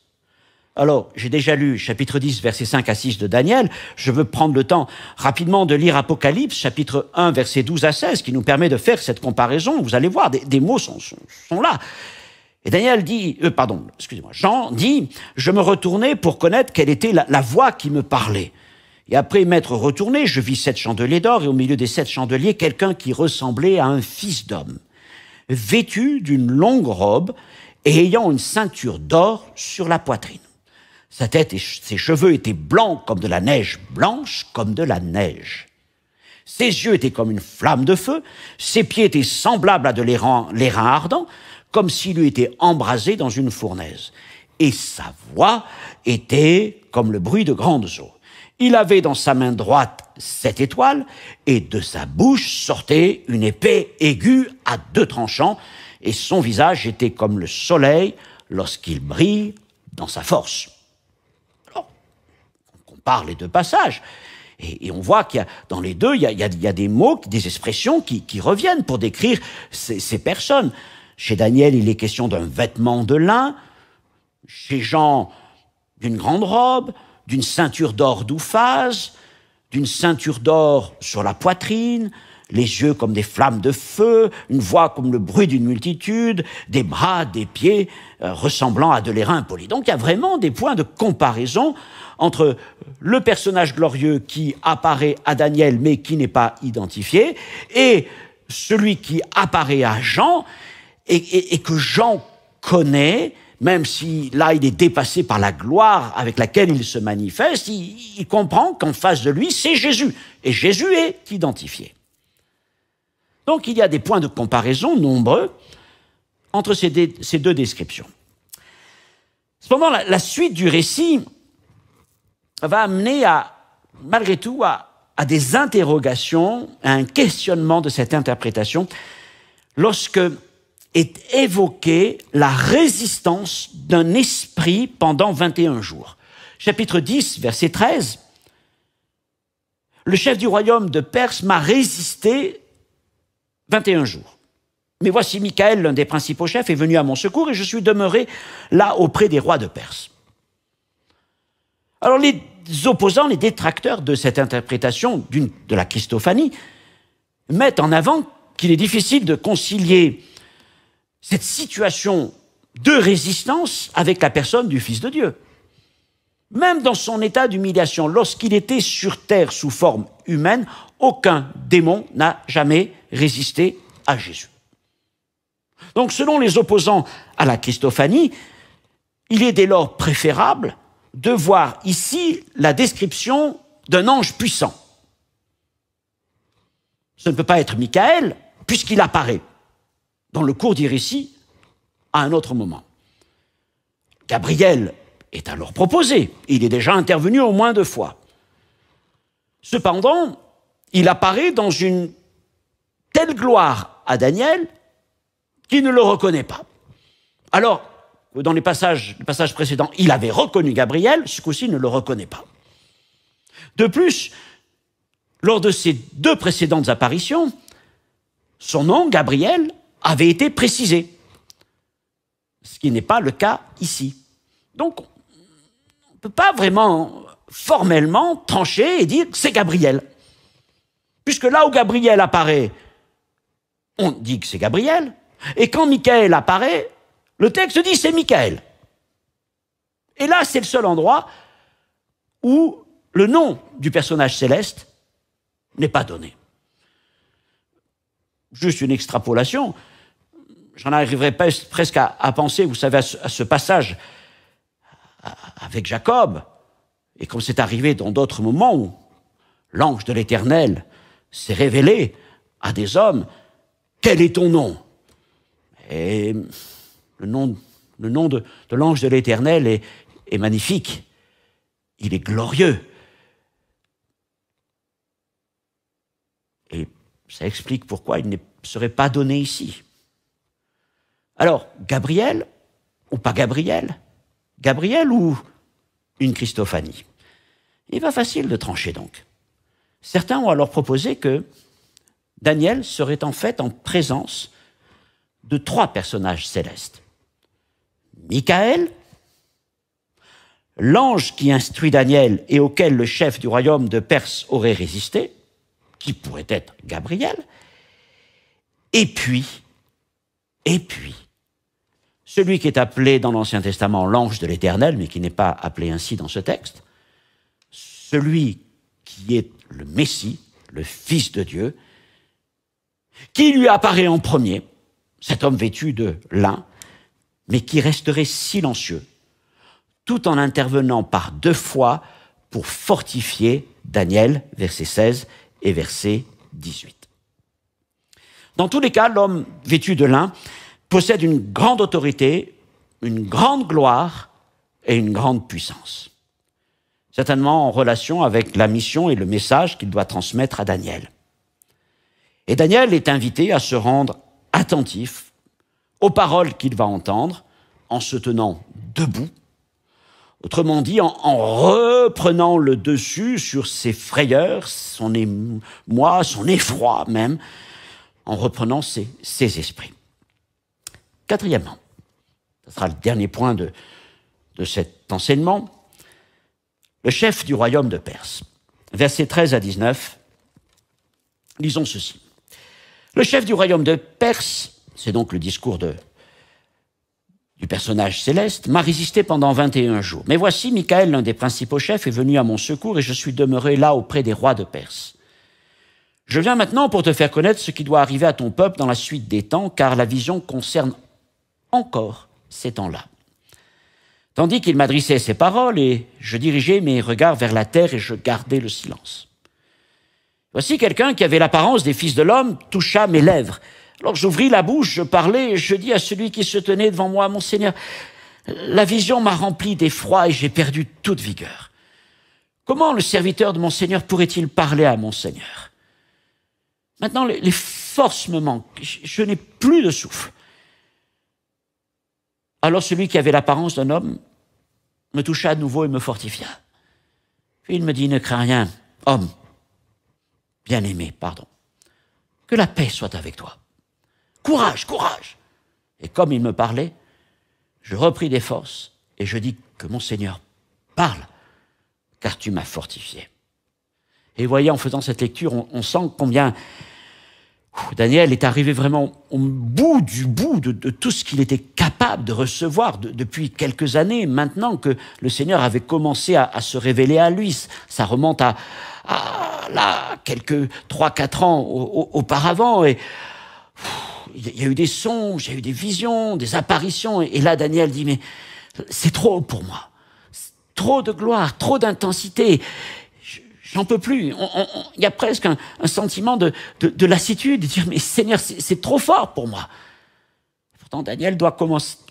Alors, j'ai déjà lu chapitre 10, versets 5 à 6 de Daniel. Je veux prendre le temps rapidement de lire Apocalypse, chapitre 1, versets 12 à 16, qui nous permet de faire cette comparaison. Vous allez voir, des mots sont là. Et Daniel dit, Jean dit, « Je me retournai pour connaître quelle était la voix qui me parlait. Et après m'être retourné, je vis 7 chandeliers d'or, et au milieu des 7 chandeliers, quelqu'un qui ressemblait à un fils d'homme, vêtu d'une longue robe et ayant une ceinture d'or sur la poitrine. Sa tête et ses cheveux étaient blancs comme de la neige, blanche comme de la neige. Ses yeux étaient comme une flamme de feu, ses pieds étaient semblables à de l'airain ardent, comme s'il eût été embrasé dans une fournaise. Et sa voix était comme le bruit de grandes eaux. Il avait dans sa main droite 7 étoiles, et de sa bouche sortait une épée aiguë à 2 tranchants, et son visage était comme le soleil lorsqu'il brille dans sa force. » Alors, on compare les 2 passages, et on voit qu'il y a, dans les deux, il y a des mots, des expressions qui reviennent pour décrire ces personnes. Chez Daniel, il est question d'un vêtement de lin, chez Jean, d'une grande robe, d'une ceinture d'or d'Ouphaz, d'une ceinture d'or sur la poitrine, les yeux comme des flammes de feu, une voix comme le bruit d'une multitude, des bras, des pieds ressemblant à de l'airain poli. Donc il y a vraiment des points de comparaison entre le personnage glorieux qui apparaît à Daniel mais qui n'est pas identifié et celui qui apparaît à Jean et que Jean connaît, même si là il est dépassé par la gloire avec laquelle il se manifeste, il comprend qu'en face de lui c'est Jésus et Jésus est identifié. Donc il y a des points de comparaison nombreux entre ces deux descriptions. Cependant, la suite du récit va amener malgré tout à des interrogations, à un questionnement de cette interprétation, lorsque est évoquée la résistance d'un esprit pendant 21 jours. Chapitre 10, verset 13. Le chef du royaume de Perse m'a résisté 21 jours. Mais voici Michaël, l'un des principaux chefs, est venu à mon secours et je suis demeuré là auprès des rois de Perse. Alors les opposants, les détracteurs de cette interprétation de la Christophanie mettent en avant qu'il est difficile de concilier cette situation de résistance avec la personne du Fils de Dieu. Même dans son état d'humiliation, lorsqu'il était sur terre sous forme humaine, aucun démon n'a jamais résisté à Jésus. Donc, selon les opposants à la Christophanie, il est dès lors préférable de voir ici la description d'un ange puissant. Ce ne peut pas être Michaël, puisqu'il apparaît dans le cours du récit à un autre moment. Gabriel est alors proposé. Il est déjà intervenu au moins 2 fois. Cependant, il apparaît dans une telle gloire à Daniel qu'il ne le reconnaît pas. Alors, dans le passage précédent, il avait reconnu Gabriel, ce coup-ci, il ne le reconnaît pas. De plus, lors de ces 2 précédentes apparitions, son nom, Gabriel, avait été précisé, ce qui n'est pas le cas ici. Donc, on ne peut pas vraiment formellement trancher et dire que c'est Gabriel. Puisque là où Gabriel apparaît, on dit que c'est Gabriel, et quand Michaël apparaît, le texte dit c'est Michaël. Et là, c'est le seul endroit où le nom du personnage céleste n'est pas donné. Juste une extrapolation, j'en arriverais presque à penser, vous savez, à ce passage avec Jacob, et comme c'est arrivé dans d'autres moments où l'ange de l'Éternel s'est révélé à des hommes, quel est ton nom? Et le nom de l'ange de l'Éternel est magnifique, il est glorieux. Et ça explique pourquoi il ne serait pas donné ici. Alors, Gabriel ou pas Gabriel? Gabriel ou une Christophanie? Il va facile de trancher donc. Certains ont alors proposé que Daniel serait en fait en présence de 3 personnages célestes. Michaël, l'ange qui instruit Daniel et auquel le chef du royaume de Perse aurait résisté, qui pourrait être Gabriel, et puis, celui qui est appelé dans l'Ancien Testament l'ange de l'Éternel, mais qui n'est pas appelé ainsi dans ce texte, celui qui est le Messie, le Fils de Dieu, qui lui apparaît en premier, cet homme vêtu de lin, mais qui resterait silencieux, tout en intervenant par 2 fois pour fortifier Daniel, verset 16 et verset 18. Dans tous les cas, l'homme vêtu de lin possède une grande autorité, une grande gloire et une grande puissance. Certainement en relation avec la mission et le message qu'il doit transmettre à Daniel. Et Daniel est invité à se rendre attentif aux paroles qu'il va entendre en se tenant debout, autrement dit en reprenant le dessus sur ses frayeurs, son émoi, son effroi même, en reprenant ses esprits. 4e, ce sera le dernier point de cet enseignement, le chef du royaume de Perse versets 13 à 19, lisons ceci. Le chef du royaume de Perse, c'est donc le discours du personnage céleste, m'a résisté pendant 21 jours. Mais voici, Michael, l'un des principaux chefs, est venu à mon secours et je suis demeuré là auprès des rois de Perse. Je viens maintenant pour te faire connaître ce qui doit arriver à ton peuple dans la suite des temps, car la vision concerne encore ces temps-là. Tandis qu'il m'adressait ces paroles, et je dirigeais mes regards vers la terre et je gardais le silence. Voici quelqu'un qui avait l'apparence des fils de l'homme toucha mes lèvres. Alors j'ouvris la bouche, je parlais, et je dis à celui qui se tenait devant moi, « Mon Seigneur, la vision m'a rempli d'effroi et j'ai perdu toute vigueur. Comment le serviteur de mon Seigneur pourrait-il parler à mon Seigneur? Maintenant, les forces me manquent, je n'ai plus de souffle. » Alors celui qui avait l'apparence d'un homme me toucha à nouveau et me fortifia. Puis il me dit, « Ne crains rien, homme, bien-aimé, pardon, que la paix soit avec toi. Courage, courage !» Et comme il me parlait, je repris des forces et je dis que mon Seigneur parle, car tu m'as fortifié. Et voyez, en faisant cette lecture, on sent combien Daniel est arrivé vraiment au bout de tout ce qu'il était capable de recevoir depuis quelques années, maintenant que le Seigneur avait commencé à se révéler à lui. Ça remonte à là, quelques 3-4 ans auparavant. Et il y a eu des songes, il y a eu des visions, des apparitions. Et là, Daniel dit, mais c'est trop pour moi. Trop de gloire, trop d'intensité. J'en peux plus. Il y a presque un sentiment de lassitude, de dire, mais Seigneur, c'est trop fort pour moi. Pourtant, Daniel doit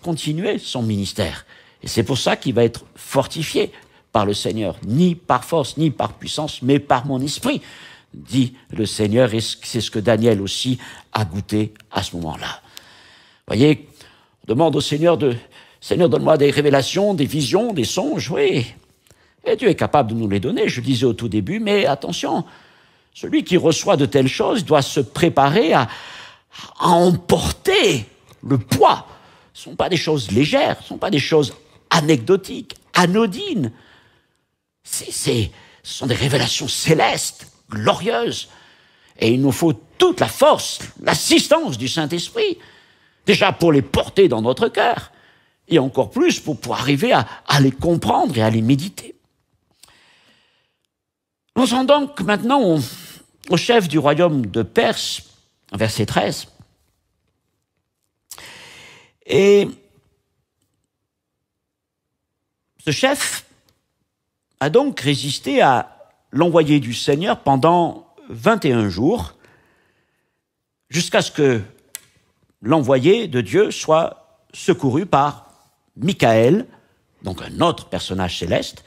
continuer son ministère. Et c'est pour ça qu'il va être fortifié par le Seigneur, ni par force, ni par puissance, mais par mon esprit, dit le Seigneur. Et c'est ce que Daniel aussi a goûté à ce moment-là. Vous voyez, on demande au Seigneur Seigneur, donne-moi des révélations, des visions, des songes, oui. Et Dieu est capable de nous les donner, je le disais au tout début, mais attention, celui qui reçoit de telles choses doit se préparer à emporter le poids. Ce ne sont pas des choses légères, ce ne sont pas des choses anecdotiques, anodines. Ce sont des révélations célestes, glorieuses. Et il nous faut toute la force, l'assistance du Saint-Esprit, déjà pour les porter dans notre cœur, et encore plus pour arriver à les comprendre et à les méditer. Nous sommes donc maintenant au chef du royaume de Perse, verset 13. Et ce chef a donc résisté à l'envoyé du Seigneur pendant 21 jours, jusqu'à ce que l'envoyé de Dieu soit secouru par Michael, donc un autre personnage céleste,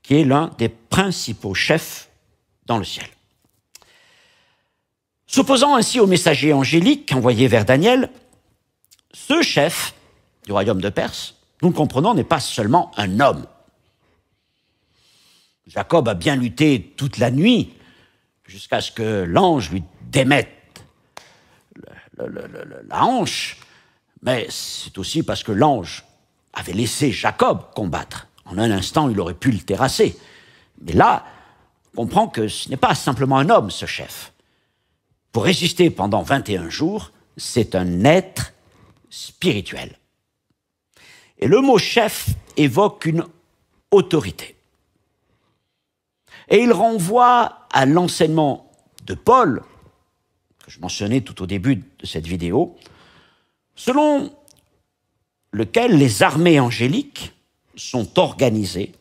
qui est l'un des principaux chefs dans le ciel. S'opposant ainsi au messager angélique envoyé vers Daniel, ce chef du royaume de Perse, nous le comprenons, n'est pas seulement un homme. Jacob a bien lutté toute la nuit jusqu'à ce que l'ange lui démette la hanche, mais c'est aussi parce que l'ange avait laissé Jacob combattre. En un instant, il aurait pu le terrasser. Mais là, on comprend que ce n'est pas simplement un homme, ce chef. Pour résister pendant 21 jours, c'est un être spirituel. Et le mot chef évoque une autorité. Et il renvoie à l'enseignement de Paul, que je mentionnais tout au début de cette vidéo, selon lequel les armées angéliques sont organisées,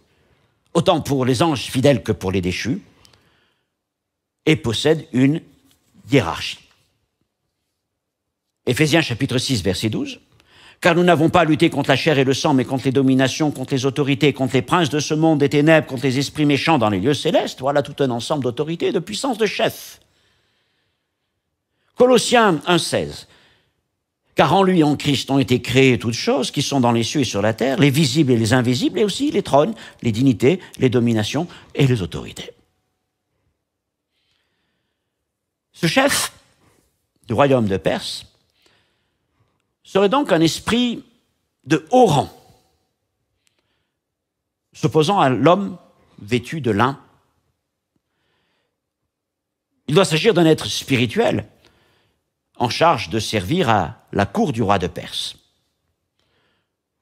autant pour les anges fidèles que pour les déchus, et possèdent une hiérarchie. Éphésiens chapitre 6, verset 12. « Car nous n'avons pas à lutter contre la chair et le sang, mais contre les dominations, contre les autorités, contre les princes de ce monde des ténèbres, contre les esprits méchants dans les lieux célestes. » Voilà tout un ensemble d'autorités et de puissances de chefs. Colossiens 1, 16. Car en lui, en Christ, ont été créées toutes choses qui sont dans les cieux et sur la terre, les visibles et les invisibles, et aussi les trônes, les dignités, les dominations et les autorités. Ce chef du royaume de Perse serait donc un esprit de haut rang, s'opposant à l'homme vêtu de lin, Il doit s'agir d'un être spirituel en charge de servir à la cour du roi de Perse.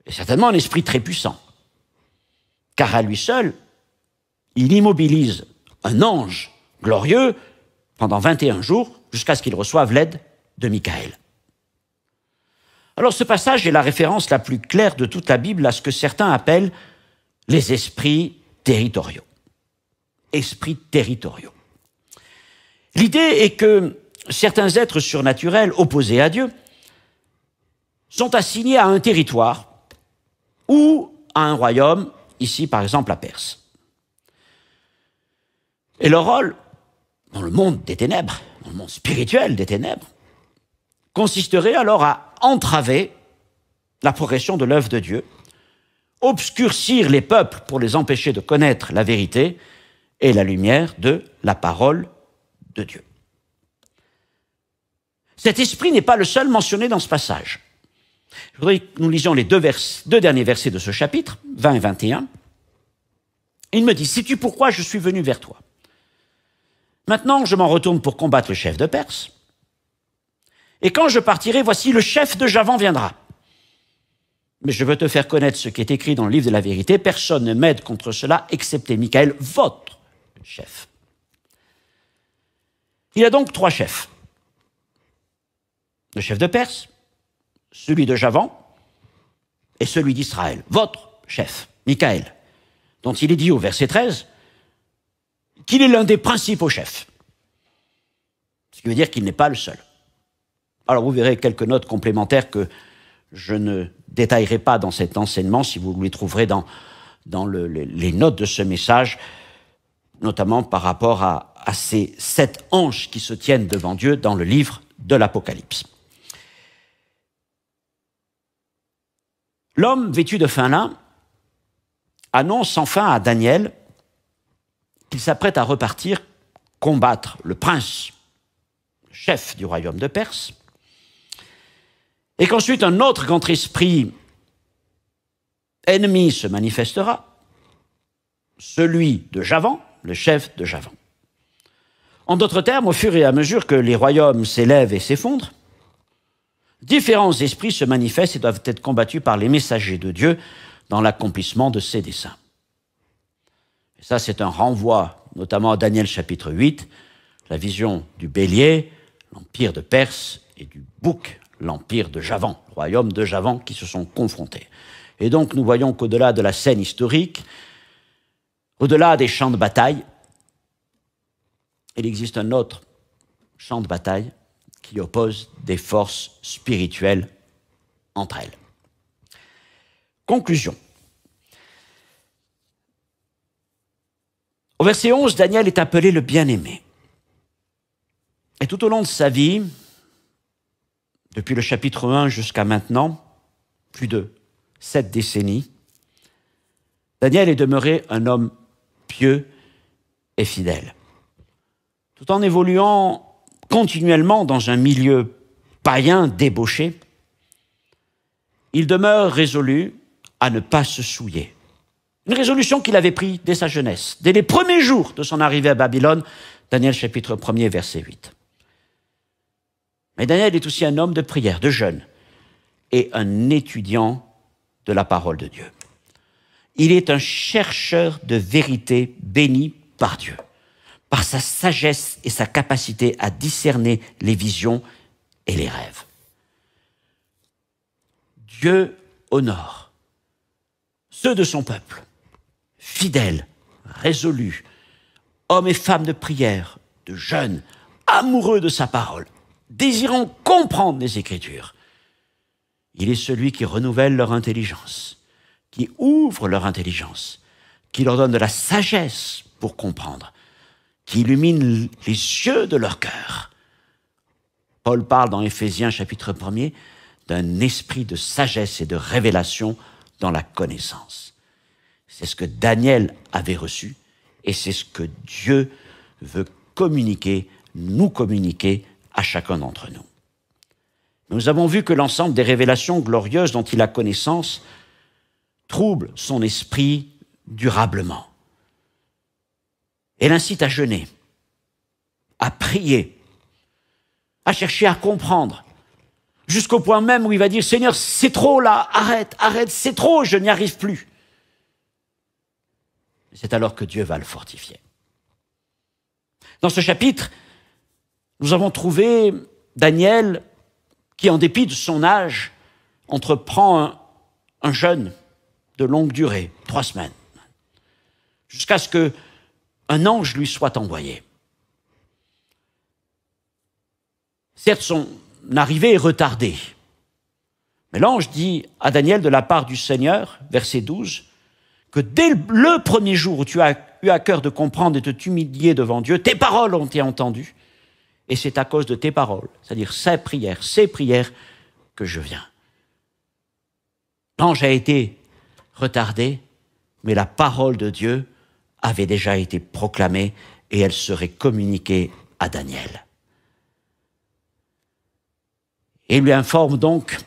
Et certainement un esprit très puissant, car à lui seul, il immobilise un ange glorieux pendant 21 jours jusqu'à ce qu'il reçoive l'aide de Michael. Alors ce passage est la référence la plus claire de toute la Bible à ce que certains appellent les esprits territoriaux. Esprits territoriaux. L'idée est que certains êtres surnaturels opposés à Dieu sont assignés à un territoire ou à un royaume, ici par exemple la Perse. Et leur rôle, dans le monde des ténèbres, dans le monde spirituel des ténèbres, consisterait alors à entraver la progression de l'œuvre de Dieu, obscurcir les peuples pour les empêcher de connaître la vérité et la lumière de la parole de Dieu. Cet esprit n'est pas le seul mentionné dans ce passage. Je voudrais que nous lisions les deux derniers versets de ce chapitre, 20 et 21. Il me dit, « Sais-tu pourquoi je suis venu vers toi? Maintenant, je m'en retourne pour combattre le chef de Perse. Et quand je partirai, voici, le chef de Javan viendra. Mais je veux te faire connaître ce qui est écrit dans le livre de la vérité. Personne ne m'aide contre cela, excepté Michael, votre chef. » Il y a donc 3 chefs. Le chef de Perse, celui de Javan et celui d'Israël, votre chef, Michael, dont il est dit au verset 13 qu'il est l'un des principaux chefs. Ce qui veut dire qu'il n'est pas le seul. Alors vous verrez quelques notes complémentaires que je ne détaillerai pas dans cet enseignement, si vous les trouverez dans les notes de ce message, notamment par rapport à ces 7 anges qui se tiennent devant Dieu dans le livre de l'Apocalypse. L'homme vêtu de fin lin annonce enfin à Daniel qu'il s'apprête à repartir combattre le prince, le chef du royaume de Perse, et qu'ensuite un autre grand esprit ennemi se manifestera, celui de Javan, le chef de Javan. En d'autres termes, au fur et à mesure que les royaumes s'élèvent et s'effondrent, différents esprits se manifestent et doivent être combattus par les messagers de Dieu dans l'accomplissement de ses desseins. Et ça, c'est un renvoi, notamment à Daniel chapitre 8, la vision du bélier, l'empire de Perse, et du bouc, l'empire de Javan, le royaume de Javan, qui se sont confrontés. Et donc, nous voyons qu'au-delà de la scène historique, au-delà des champs de bataille, il existe un autre champ de bataille qui oppose des forces spirituelles entre elles. Conclusion. Au verset 11, Daniel est appelé le bien-aimé. Et tout au long de sa vie, depuis le chapitre 1 jusqu'à maintenant, plus de 7 décennies, Daniel est demeuré un homme pieux et fidèle. Tout en évoluant continuellement dans un milieu païen débauché, il demeure résolu à ne pas se souiller. Une résolution qu'il avait prise dès sa jeunesse, dès les premiers jours de son arrivée à Babylone, Daniel chapitre 1er, verset 8. Mais Daniel est aussi un homme de prière, de jeûne, et un étudiant de la parole de Dieu. Il est un chercheur de vérité béni par Dieu, par sa sagesse et sa capacité à discerner les visions et les rêves. Dieu honore ceux de son peuple, fidèles, résolus, hommes et femmes de prière, de jeûne, amoureux de sa parole, désirant comprendre les Écritures. Il est celui qui renouvelle leur intelligence, qui ouvre leur intelligence, qui leur donne de la sagesse pour comprendre, qui illumine les yeux de leur cœur. Paul parle dans Éphésiens chapitre 1er d'un esprit de sagesse et de révélation dans la connaissance. C'est ce que Daniel avait reçu et c'est ce que Dieu veut communiquer, nous communiquer à chacun d'entre nous. Nous avons vu que l'ensemble des révélations glorieuses dont il a connaissance trouble son esprit durablement. Elle incite à jeûner, à prier, à chercher à comprendre, jusqu'au point même où il va dire « Seigneur, c'est trop là, arrête, c'est trop, je n'y arrive plus ». C'est alors que Dieu va le fortifier. Dans ce chapitre, nous avons trouvé Daniel qui, en dépit de son âge, entreprend un jeûne de longue durée, 3 semaines, jusqu'à ce qu'un ange lui soit envoyé. Certes, son arrivée est retardée, mais l'ange dit à Daniel de la part du Seigneur, verset 12, que dès le premier jour où tu as eu à cœur de comprendre et de t'humilier devant Dieu, tes paroles ont été entendues, et c'est à cause de tes paroles, c'est-à-dire ces prières que je viens. L'ange a été retardé, mais la parole de Dieu avait déjà été proclamée et elle serait communiquée à Daniel. Et il lui informe donc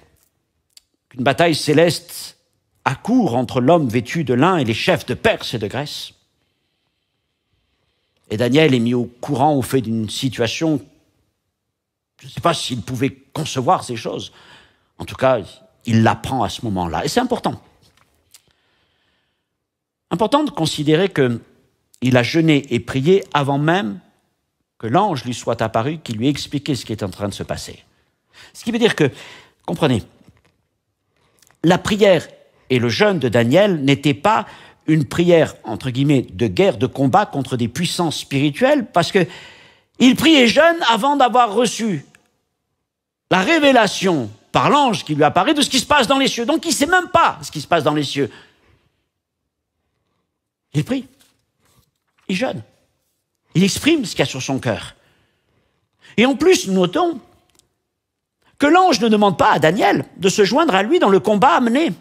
qu'une bataille céleste accourt entre l'homme vêtu de lin et les chefs de Perse et de Grèce. Et Daniel est mis au courant au fait d'une situation, je ne sais pas s'il pouvait concevoir ces choses. En tout cas, il l'apprend à ce moment-là. Et c'est important. Important de considérer qu'il a jeûné et prié avant même que l'ange lui soit apparu, qui lui expliquait ce qui est en train de se passer. Ce qui veut dire que, comprenez, la prière et le jeûne de Daniel n'étaient pas une prière, entre guillemets, de guerre, de combat contre des puissances spirituelles, parce qu'il prie et jeûne avant d'avoir reçu la révélation par l'ange qui lui apparaît de ce qui se passe dans les cieux. Donc il ne sait même pas ce qui se passe dans les cieux. Il prie, il jeûne, il exprime ce qu'il y a sur son cœur. Et en plus, notons que l'ange ne demande pas à Daniel de se joindre à lui dans le combat à mener.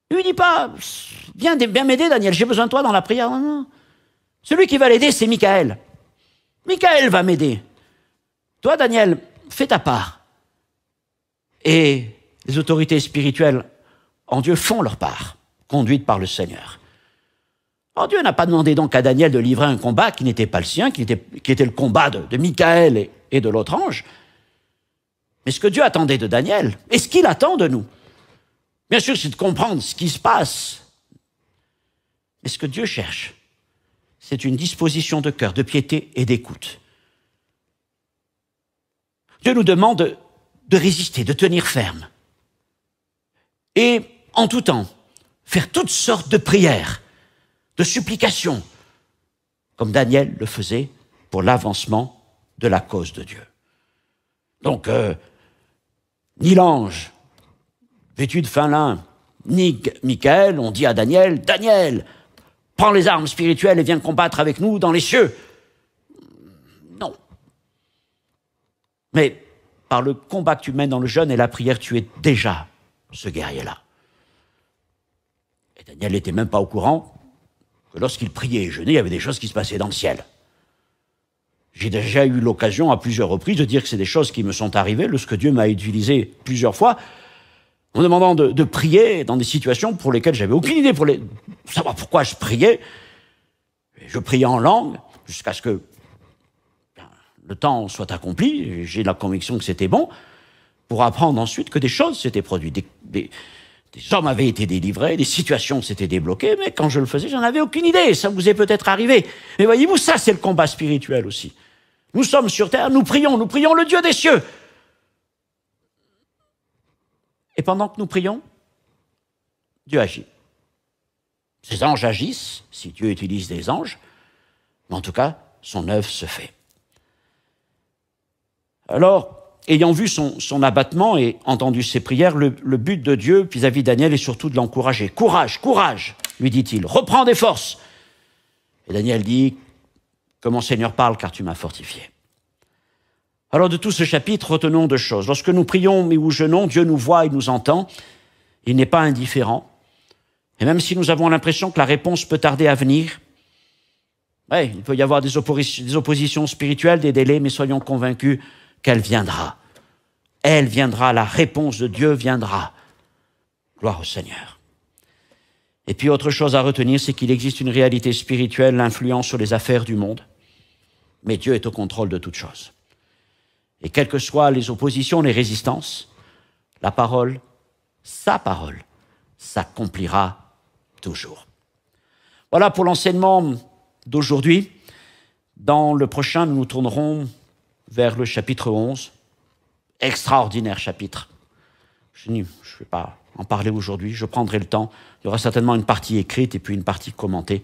Il ne lui dit pas « Viens m'aider, Daniel, j'ai besoin de toi dans la prière. » Non, non. Celui qui va l'aider, c'est Michaël. Michaël va m'aider. Toi, Daniel, fais ta part. Et les autorités spirituelles en Dieu font leur part, conduites par le Seigneur. Alors Dieu n'a pas demandé donc à Daniel de livrer un combat qui n'était pas le sien, qui était le combat de Michaël et de l'autre ange. Mais ce que Dieu attendait de Daniel, et ce qu'il attend de nous, bien sûr, c'est de comprendre ce qui se passe. Mais ce que Dieu cherche, c'est une disposition de cœur, de piété et d'écoute. Dieu nous demande de résister, de tenir ferme. Et en tout temps, faire toutes sortes de prières, de supplications, comme Daniel le faisait pour l'avancement de la cause de Dieu. Donc, ni l'ange vêtu de fin lin, ni Michaël ont dit à Daniel « Daniel, prends les armes spirituelles et viens combattre avec nous dans les cieux. » Non. Mais par le combat que tu mènes dans le jeûne et la prière, tu es déjà ce guerrier-là. Et Daniel n'était même pas au courant que lorsqu'il priait et jeûnait, il y avait des choses qui se passaient dans le ciel. J'ai déjà eu l'occasion à plusieurs reprises de dire que c'est des choses qui me sont arrivées, lorsque Dieu m'a utilisé plusieurs fois, en demandant de prier dans des situations pour lesquelles j'avais aucune idée pour savoir pourquoi je priais. Je priais en langue jusqu'à ce que le temps soit accompli. J'ai la conviction que c'était bon, pour apprendre ensuite que des choses s'étaient produites. Des hommes avaient été délivrés, des situations s'étaient débloquées, mais quand je le faisais, j'en avais aucune idée. Ça vous est peut-être arrivé. Mais voyez-vous, ça c'est le combat spirituel aussi. Nous sommes sur terre, nous prions le Dieu des cieux. Et pendant que nous prions, Dieu agit. Ces anges agissent, si Dieu utilise des anges, mais en tout cas, son œuvre se fait. Alors, ayant vu son abattement et entendu ses prières, le but de Dieu vis-à-vis de Daniel est surtout de l'encourager. « Courage, courage !» lui dit-il. « Reprends des forces !» Et Daniel dit « Que mon Seigneur parle, car tu m'as fortifié. » Alors de tout ce chapitre, retenons 2 choses. Lorsque nous prions ou jeûnons, Dieu nous voit et nous entend. Il n'est pas indifférent. Et même si nous avons l'impression que la réponse peut tarder à venir, il peut y avoir des oppositions spirituelles, des délais, mais soyons convaincus qu'elle viendra. Elle viendra, la réponse de Dieu viendra. Gloire au Seigneur. Et puis autre chose à retenir, c'est qu'il existe une réalité spirituelle, l'influence sur les affaires du monde. mais Dieu est au contrôle de toutes choses. Et quelles que soient les oppositions, les résistances, la parole, sa parole, s'accomplira toujours. Voilà pour l'enseignement d'aujourd'hui. Dans le prochain, nous nous tournerons vers le chapitre 11. Extraordinaire chapitre. Je ne vais pas en parler aujourd'hui, je prendrai le temps. Il y aura certainement une partie écrite et puis une partie commentée.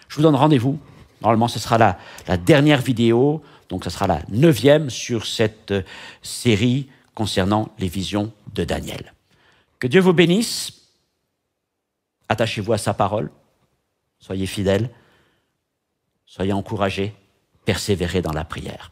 Je vous donne rendez-vous. Normalement, ce sera la dernière vidéo, donc ce sera la 9e sur cette série concernant les visions de Daniel. Que Dieu vous bénisse. Attachez-vous à sa parole. Soyez fidèles. Soyez encouragés. Persévérez dans la prière.